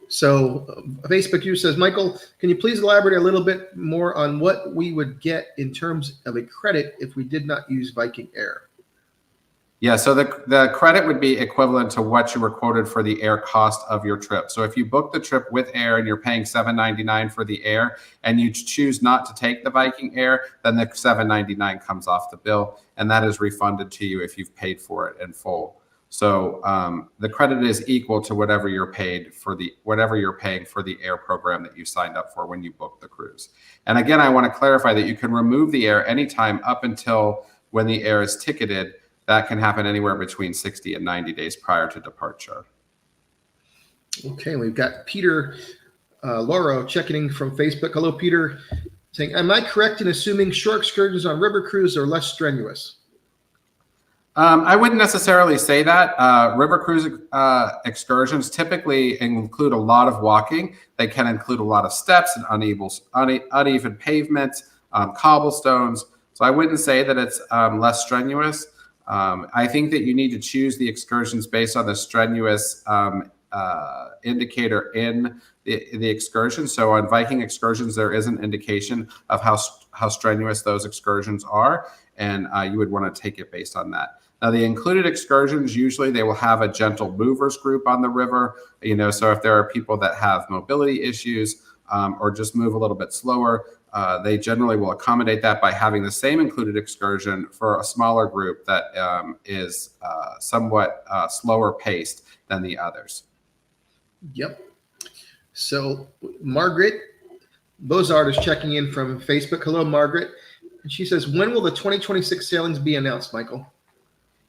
So Facebook user says, Michael, can you please elaborate a little bit more on what we would get in terms of a credit if we did not use Viking Air? Yeah, so the credit would be equivalent to what you were quoted for the air cost of your trip. So if you book the trip with air and you're paying $7.99 for the air and you choose not to take the Viking Air, then the $7.99 comes off the bill, and that is refunded to you if you've paid for it in full. So the credit is equal to whatever you're paying for the air program that you signed up for when you booked the cruise. And again, I want to clarify that you can remove the air anytime up until when the air is ticketed. That can happen anywhere between 60 and 90 days prior to departure. Okay, we've got Peter Lauro checking in from Facebook. Hello, Peter, saying, am I correct in assuming shore excursions on river cruise are less strenuous? I wouldn't necessarily say that. River cruise excursions typically include a lot of walking. They can include a lot of steps and uneven pavements, cobblestones. So I wouldn't say that it's less strenuous. I think that you need to choose the excursions based on the strenuous indicator in the excursion. So on Viking excursions, there is an indication of how strenuous those excursions are, and you would want to take it based on that. Now, the included excursions, usually they will have a gentle movers group on the river, so if there are people that have mobility issues or just move a little bit slower, they generally will accommodate that by having the same included excursion for a smaller group that is somewhat slower paced than the others. Yep. So Margaret Bozard is checking in from Facebook. Hello, Margaret. And she says, when will the 2026 sailings be announced, Michael?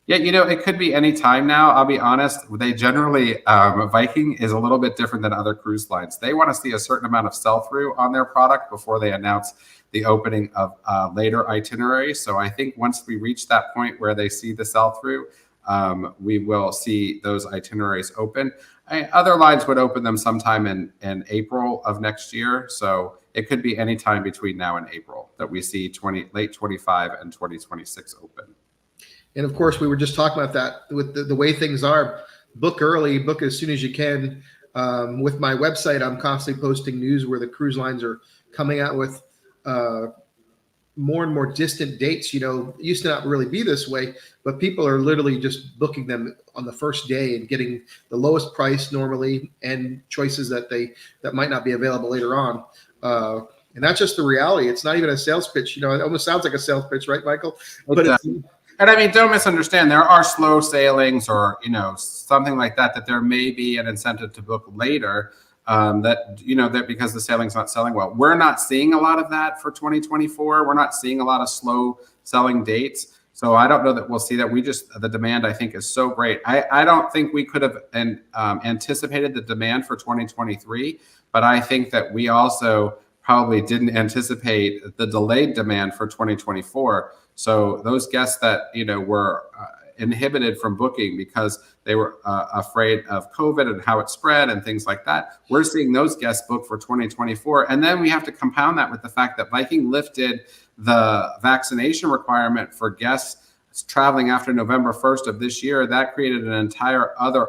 Yeah, it could be any time now. I'll be honest. They generally, Viking is a little bit different than other cruise lines. They want to see a certain amount of sell-through on their product before they announce the opening of later itineraries. So I think once we reach that point where they see the sell-through, we will see those itineraries open. Other lines would open them sometime in April of next year. So it could be any time between now and April that we see late 25 and 2026 open. And of course, we were just talking about that with the way things are. Book early, book as soon as you can. With my website, I'm constantly posting news where the cruise lines are coming out with more and more distant dates. It used to not really be this way, but people are literally just booking them on the first day and getting the lowest price normally and choices that might not be available later on. And that's just the reality. It's not even a sales pitch. It almost sounds like a sales pitch, right, Michael? But and I mean, don't misunderstand. There are slow sailings or, something like that there may be an incentive to book later that because the sailing's not selling well. We're not seeing a lot of that for 2024. We're not seeing a lot of slow selling dates. So I don't know that we'll see that. The demand, I think, is so great. I don't think we could have anticipated the demand for 2023, but I think that we also probably didn't anticipate the delayed demand for 2024. So those guests that, were inhibited from booking because they were afraid of COVID and how it spread and things like that, we're seeing those guests book for 2024. And then we have to compound that with the fact that Viking lifted the vaccination requirement for guests traveling after November 1st of this year. That created an entire other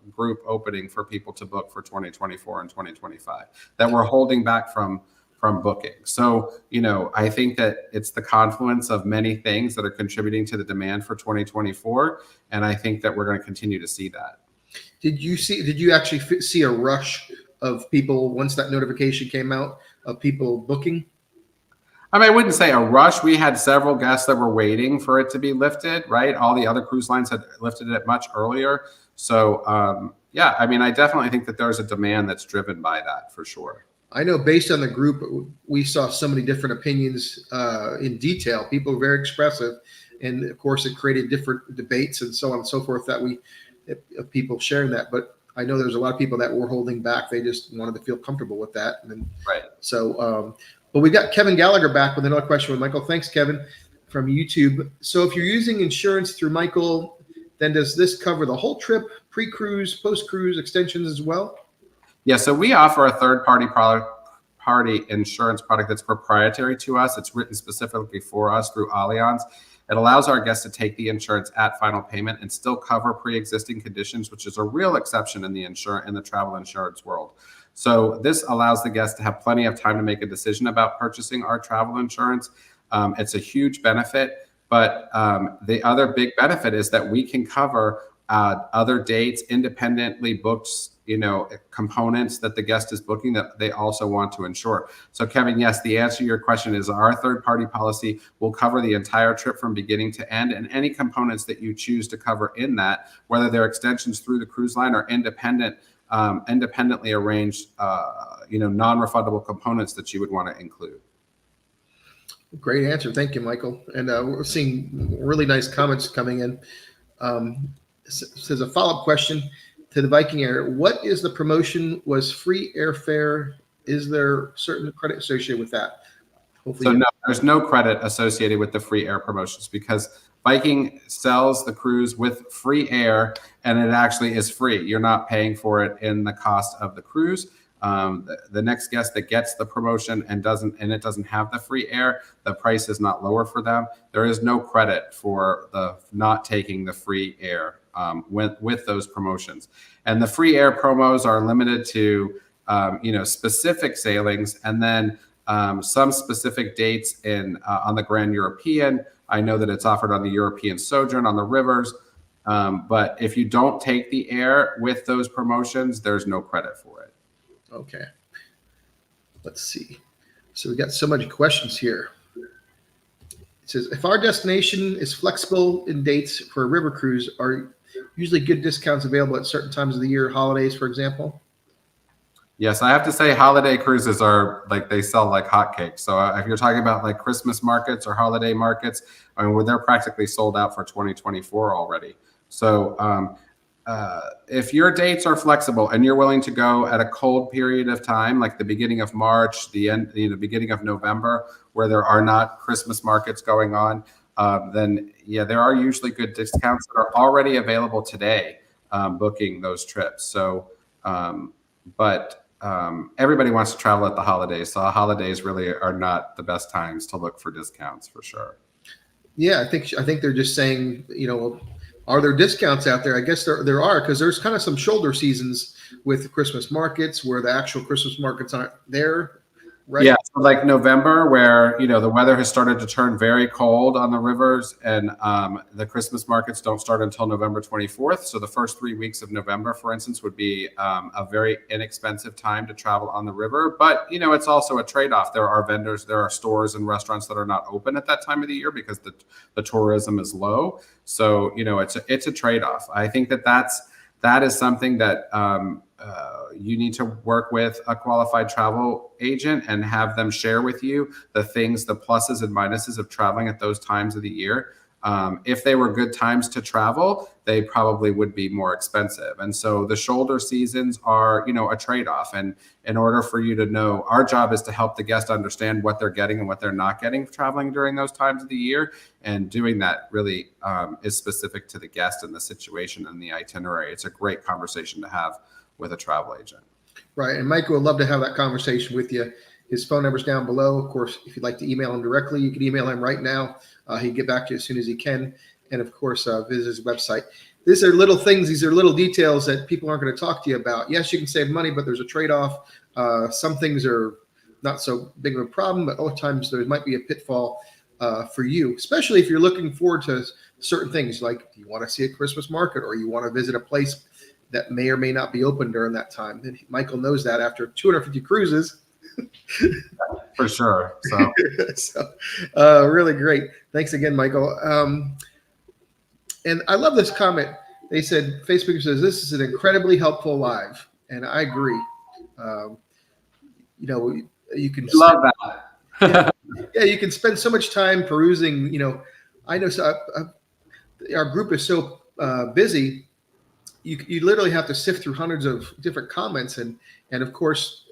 group opening for people to book for 2024 and 2025 that we're holding back from booking. So, I think that it's the confluence of many things that are contributing to the demand for 2024. And I think that we're going to continue to see that. Did you actually see a rush of people once that notification came out of people booking? I mean, I wouldn't say a rush. We had several guests that were waiting for it to be lifted, right? All the other cruise lines had lifted it much earlier. So, I definitely think that there's a demand that's driven by that for sure. I know based on the group, we saw so many different opinions in detail. People were very expressive. And of course, it created different debates and so on and so forth of people sharing that. But I know there's a lot of people that were holding back. They just wanted to feel comfortable with that. Right. So, but we've got Kevin Gallagher back with another question with Michael. Thanks, Kevin, from YouTube. So if you're using insurance through Michael, then does this cover the whole trip, pre-cruise, post-cruise extensions as well? Yeah, so we offer a third-party insurance product that's proprietary to us. It's written specifically for us through Allianz. It allows our guests to take the insurance at final payment and still cover pre-existing conditions, which is a real exception in the travel insurance world. So this allows the guests to have plenty of time to make a decision about purchasing our travel insurance. It's a huge benefit But the other big benefit is that we can cover other dates, independently booked, components that the guest is booking that they also want to insure. So Kevin, yes, the answer to your question is our third-party policy will cover the entire trip from beginning to end, and any components that you choose to cover in that, whether they're extensions through the cruise line or independently arranged, non-refundable components that you would want to include. Great answer. Thank you, Michael. And we're seeing really nice comments coming in. Says a follow-up question to the Viking Air. What is the promotion? Was free airfare? Is there certain credit associated with that? Hopefully, so no, there's no credit associated with the free air promotions because Viking sells the cruise with free air, and it actually is free. You're not paying for it in the cost of the cruise. The next guest that gets the promotion and it doesn't have the free air, the price is not lower for them. There is no credit for the not taking the free air with those promotions. And the free air promos are limited to specific sailings, and then some specific dates on the Grand European. I know that it's offered on the European Sojourn on the rivers, but if you don't take the air with those promotions, there's no credit for it. Okay. Let's see. So we got so many questions here. It says, if our destination is flexible in dates for a river cruise, are usually good discounts available at certain times of the year, holidays, for example? Yes, I have to say holiday cruises are they sell like hotcakes. So if you're talking about like Christmas markets or holiday markets, they're practically sold out for 2024 already. So if your dates are flexible and you're willing to go at a cold period of time, like the beginning of March, the beginning of November, where there are not Christmas markets going on, then yeah, there are usually good discounts that are already available today, booking those trips. So, but everybody wants to travel at the holidays, so holidays really are not the best times to look for discounts for sure. Yeah, I think they're just saying, are there discounts out there? I guess there are, because there's kind of some shoulder seasons with Christmas markets where the actual Christmas markets aren't there, right? Yeah, so like November, where the weather has started to turn very cold on the rivers, and the Christmas markets don't start until November 24th. So the first 3 weeks of November, for instance, would be a very inexpensive time to travel on the river. But it's also a trade-off. There are vendors, there are stores and restaurants that are not open at that time of the year because the tourism is low. So it's a trade-off. I think that is something that you need to work with a qualified travel agent and have them share with you the pluses and minuses of traveling at those times of the year. If they were good times to travel, they probably would be more expensive. And so the shoulder seasons are, a trade-off. And in order for you to know, our job is to help the guest understand what they're getting and what they're not getting traveling during those times of the year. And doing that really is specific to the guest and the situation and the itinerary. It's a great conversation to have with a travel agent. Right. And Michael would love to have that conversation with you. His phone number's down below. Of course, if you'd like to email him directly, you can email him right now. He'll get back to you as soon as he can. And of course, visit his website. These are little things. These are little details that people aren't going to talk to you about. Yes, you can save money, but there's a trade-off. Some things are not so big of a problem, but other times there might be a pitfall for you, especially if you're looking forward to certain things. Like, do you want to see a Christmas market, or you want to visit a place that may or may not be open during that time? And Michael knows that after 250 cruises. For sure. So really great. Thanks again, Michael. And I love this comment. They said, Facebook says, this is an incredibly helpful live. And I agree. You can love that. Yeah, you can spend so much time perusing. I know our group is so busy. You literally have to sift through hundreds of different comments, and of course,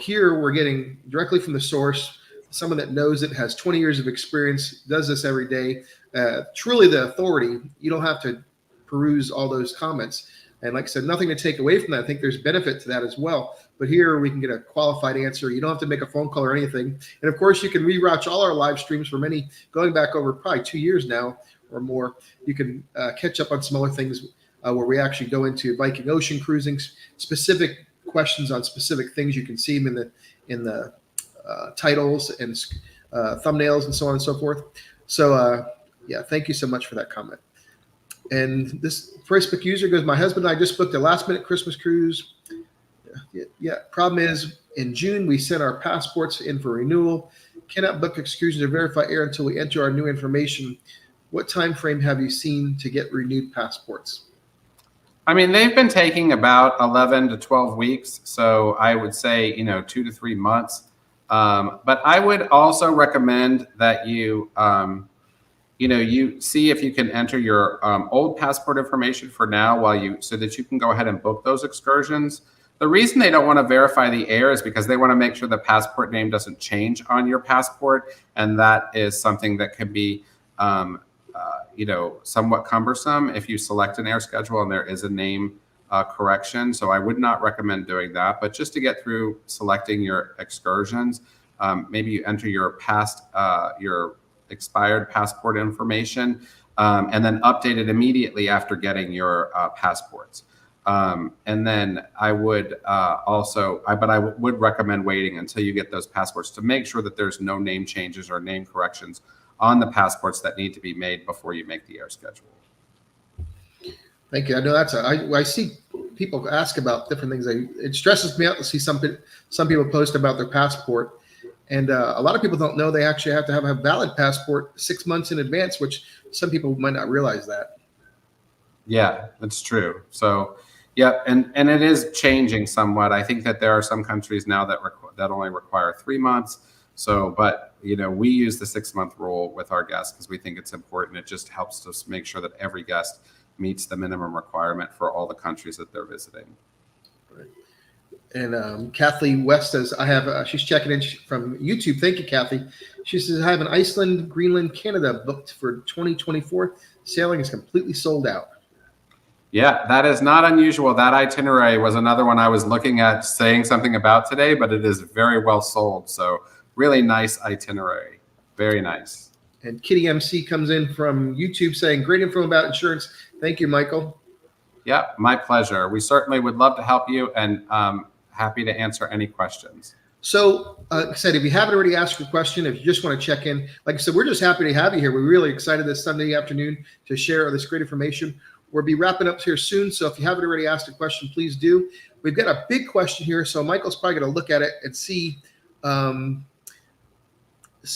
here we're getting directly from the source, someone that knows it, has 20 years of experience, does this every day, truly the authority. You don't have to peruse all those comments. And like I said, nothing to take away from that. I think there's benefit to that as well. But here we can get a qualified answer. You don't have to make a phone call or anything. And of course, you can rewatch all our live streams for going back over probably 2 years now or more. You can catch up on some other things where we actually go into Viking ocean cruising, specific questions on specific things. You can see them in the titles, and thumbnails and so on and so forth. So yeah, thank you so much for that comment. And this Facebook user goes, my husband and I just booked a last minute Christmas cruise. Yeah. Problem is, in June, we sent our passports in for renewal. Cannot book excursions or verify air until we enter our new information. What time frame have you seen to get renewed passports? I mean, they've been taking about 11 to 12 weeks. So I would say, 2 to 3 months. But I would also recommend that you see if you can enter your old passport information for now so that you can go ahead and book those excursions. The reason they don't want to verify the air is because they want to make sure the passport name doesn't change on your passport. And that is something that can be, somewhat cumbersome if you select an air schedule and there is a name correction. So I would not recommend doing that. But just to get through selecting your excursions, maybe you enter your expired passport information and then update it immediately after getting your passports. And then I would I would recommend waiting until you get those passports to make sure that there's no name changes or name corrections on the passports that need to be made before you make the air schedule. Thank you. I know I see people ask about different things. It stresses me out to see some people post about their passport. And a lot of people don't know they actually have to have a valid passport 6 months in advance, which some people might not realize that. Yeah, that's true. So, yeah, and it is changing somewhat. I think that there are some countries now that only require 3 months. So, but we use the 6-month rule with our guests because we think it's important. It just helps us make sure that every guest meets the minimum requirement for all the countries that they're visiting. Right. And Kathleen West says, she's checking in from YouTube. Thank you, Kathy. She says, I have an Iceland, Greenland, Canada booked for 2024. Sailing is completely sold out. Yeah, that is not unusual. That itinerary was another one I was looking at saying something about today, but it is very well sold. So really nice itinerary. Very nice. And Kitty MC comes in from YouTube saying, great info about insurance. Thank you, Michael. Yeah, my pleasure. We certainly would love to help you and happy to answer any questions. So, like I said, if you haven't already asked your question, if you just want to check in, like I said, we're just happy to have you here. We're really excited this Sunday afternoon to share this great information. We'll be wrapping up here soon. So if you haven't already asked a question, please do. We've got a big question here. So Michael's probably going to look at it and see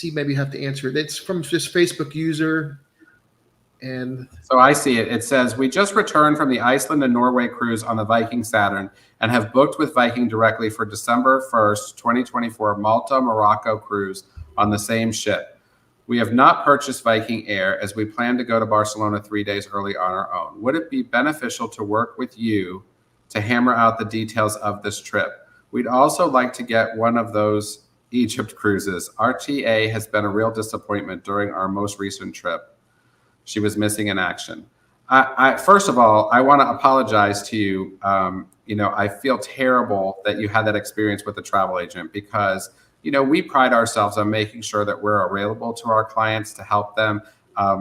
maybe have to answer it. It's from this Facebook user. And so I see it. It says, we just returned from the Iceland and Norway cruise on the Viking Saturn and have booked with Viking directly for December 1st, 2024 Malta, Morocco cruise on the same ship. We have not purchased Viking Air as we plan to go to Barcelona 3 days early on our own. Would it be beneficial to work with you to hammer out the details of this trip? We'd also like to get one of those Egypt cruises. RTA has been a real disappointment during our most recent trip. She was missing in action. First of all, I want to apologize to you. I feel terrible that you had that experience with a travel agent because we pride ourselves on making sure that we're available to our clients to help them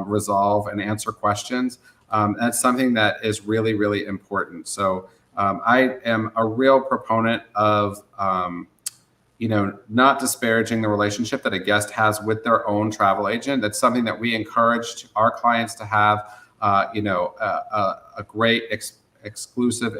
resolve and answer questions. That's something that is really, really important. So I am a real proponent of, not disparaging the relationship that a guest has with their own travel agent. That's something that we encourage our clients to have, a great exclusive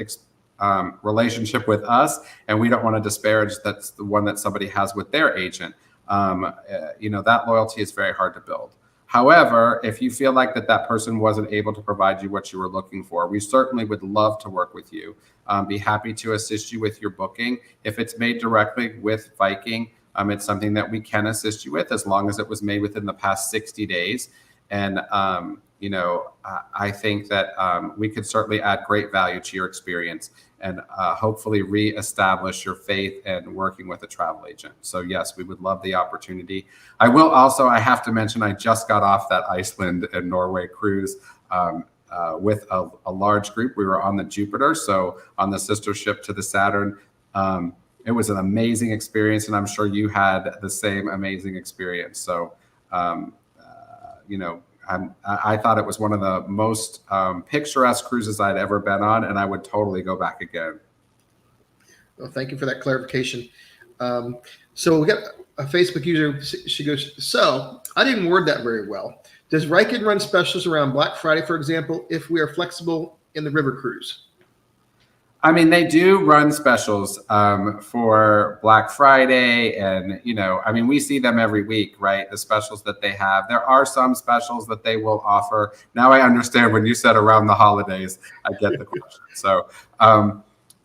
relationship with us, and we don't want to disparage that's the one that somebody has with their agent. That loyalty is very hard to build. However, if you feel like that person wasn't able to provide you what you were looking for, we certainly would love to work with you. Be happy to assist you with your booking. If it's made directly with Viking, it's something that we can assist you with as long as it was made within the past 60 days. And I think that we could certainly add great value to your experience and hopefully reestablish your faith in working with a travel agent. So yes, we would love the opportunity. I have to mention, I just got off that Iceland and Norway cruise with a large group. We were on the Jupiter, so on the sister ship to the Saturn. It was an amazing experience, and I'm sure you had the same amazing experience. So, I thought it was one of the most picturesque cruises I'd ever been on, and I would totally go back again. Well, thank you for that clarification. So we got a Facebook user, she goes, so I didn't word that very well. Does Viking run specials around Black Friday, for example, if we are flexible in the river cruise? I mean, they do run specials for Black Friday, and I mean, we see them every week, right? The specials that they have. There are some specials that they will offer. Now I understand when you said around the holidays. I get the question. So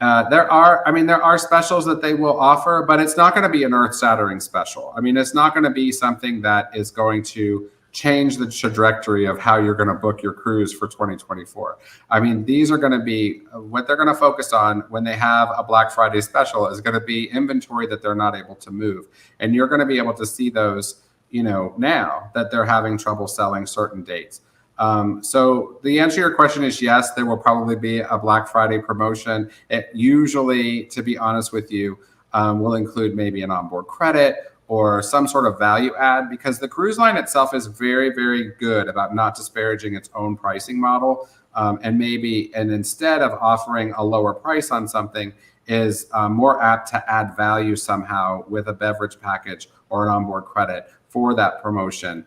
there are specials that they will offer, but it's not going to be an earth-shattering special. I mean, it's not going to be something that is going to change the trajectory of how you're going to book your cruise for 2024. I mean, these are going to be what they're going to focus on when they have a Black Friday special is going to be inventory that they're not able to move. And you're going to be able to see those, now that they're having trouble selling certain dates. So the answer to your question is yes, there will probably be a Black Friday promotion. It usually, to be honest with you, will include maybe an onboard credit or some sort of value add, because the cruise line itself is very, very good about not disparaging its own pricing model. And instead of offering a lower price on something, is more apt to add value somehow with a beverage package or an onboard credit for that promotion,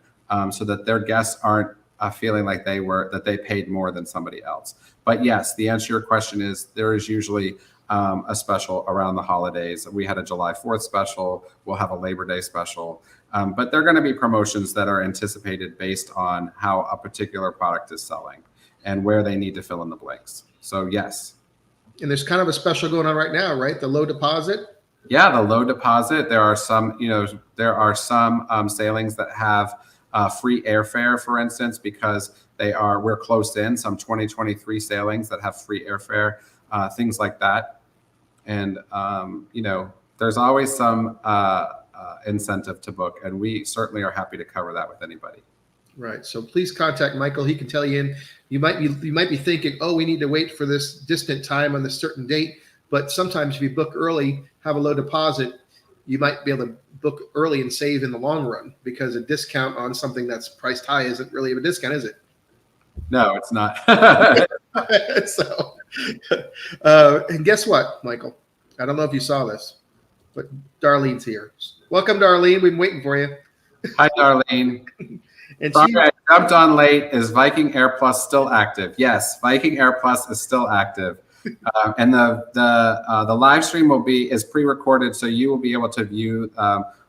so that their guests aren't feeling like they paid more than somebody else. But yes, the answer to your question is there is usually a special around the holidays. We had a July 4th special. We'll have a Labor Day special. But they're going to be promotions that are anticipated based on how a particular product is selling and where they need to fill in the blanks. So yes. And there's kind of a special going on right now, right? The low deposit. Yeah, the low deposit. There are some sailings that have free airfare, for instance, because we're close in, some 2023 sailings that have free airfare, things like that. And, there's always some incentive to book, and we certainly are happy to cover that with anybody. Right. So please contact Michael. He can tell you in. You might be thinking, oh, we need to wait for this distant time on this certain date. But sometimes if you book early, have a low deposit, you might be able to book early and save in the long run, because a discount on something that's priced high isn't really a discount, is it? No, it's not. So, and guess what, Michael? I don't know if you saw this, but Darlene's here. Welcome, Darlene. We've been waiting for you. Hi, Darlene. And Sorry, I jumped on late. Is Viking Air Plus still active? Yes, Viking Air Plus is still active. And the live stream is pre-recorded, so you will be able to view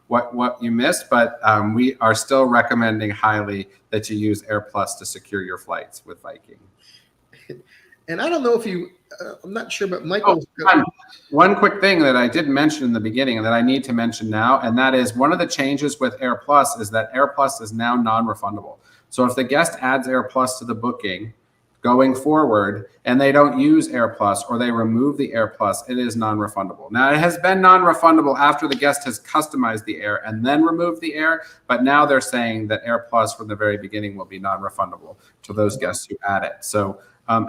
what you missed. But we are still recommending highly that you use Air Plus to secure your flights with Viking. And I don't know if you, I'm not sure, but Michael. One quick thing that I didn't mention in the beginning and that I need to mention now, and that is one of the changes with Air Plus is that Air Plus is now non-refundable. So if the guest adds Air Plus to the booking going forward and they don't use Air Plus or they remove the Air Plus, it is non-refundable. Now, it has been non-refundable after the guest has customized the Air and then removed the Air, but now they're saying that Air Plus from the very beginning will be non-refundable to those guests who add it. So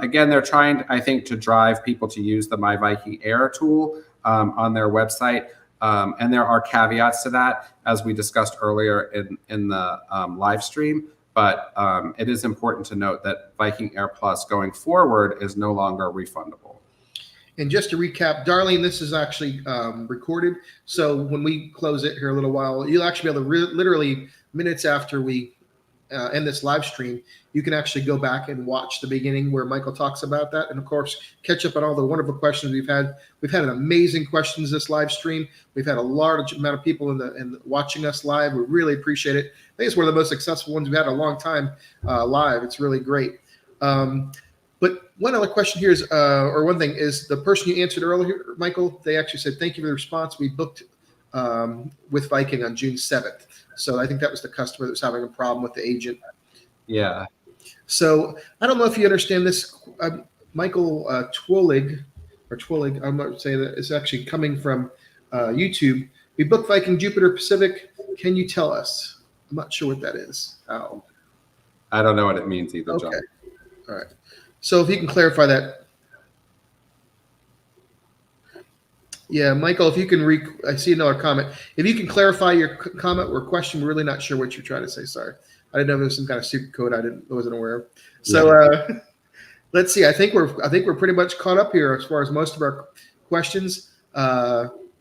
again, they're trying, I think, to drive people to use the My Viking Air tool on their website. And there are caveats to that, as we discussed earlier in the live stream. But it is important to note that Viking Air Plus going forward is no longer refundable. And just to recap, Darlene, this is actually recorded. So when we close it here a little while, you'll actually be able to literally minutes after we end this live stream, you can actually go back and watch the beginning where Michael talks about that. And of course, catch up on all the wonderful questions we've had. We've had an amazing questions this live stream. We've had a large amount of people in watching us live. We really appreciate it. I think it's one of the most successful ones we've had in a long time live. It's really great. But one other question here is, or one thing is, the person you answered earlier, Michael, they actually said, thank you for the response. We booked with Viking on June 7th. So I think that was the customer that was having a problem with the agent. Yeah. So I don't know if you understand this. Michael Twillig, I'm not saying that, is actually coming from YouTube. We booked Viking Jupiter Pacific. Can you tell us? I'm not sure what that is. Oh. I don't know what it means either, John. Okay. All right. So if you can clarify that. Yeah, Michael, if you can I see another comment. If you can clarify your comment or question, we're really not sure what you're trying to say. Sorry. I didn't know there was some kind of secret code I wasn't aware of. So let's see. I think we're pretty much caught up here as far as most of our questions.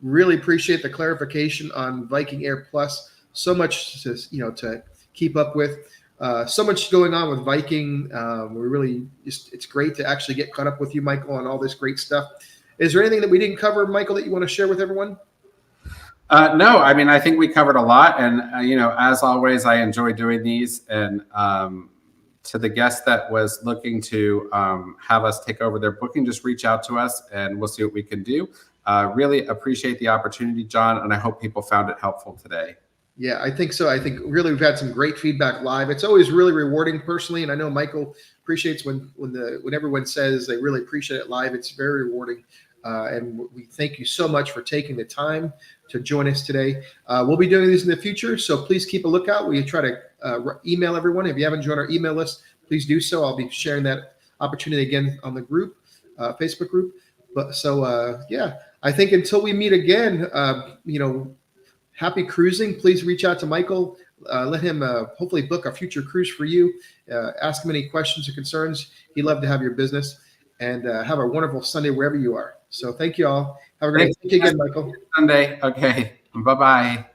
Really appreciate the clarification on Viking Air Plus. So much to keep up with. So much going on with Viking. We really it's great to actually get caught up with you, Michael, on all this great stuff. Is there anything that we didn't cover, Michael, that you want to share with everyone? No, I mean, I think we covered a lot. And, as always, I enjoy doing these. And to the guest that was looking to have us take over their booking, just reach out to us and we'll see what we can do. Really appreciate the opportunity, John, and I hope people found it helpful today. Yeah, I think so. I think really we've had some great feedback live. It's always really rewarding personally, and I know Michael appreciates when everyone says they really appreciate it live. It's very rewarding, and we thank you so much for taking the time to join us today. We'll be doing these in the future, so please keep a lookout. We try to email everyone. If you haven't joined our email list, please do so. I'll be sharing that opportunity again on the group, Facebook group. But yeah, I think until we meet again, happy cruising. Please reach out to Michael. Let him hopefully book a future cruise for you. Ask him any questions or concerns. He'd love to have your business. And have a wonderful Sunday wherever you are. So thank you all. Have a great day. Thank you again, Michael. Sunday. Okay. Bye-bye.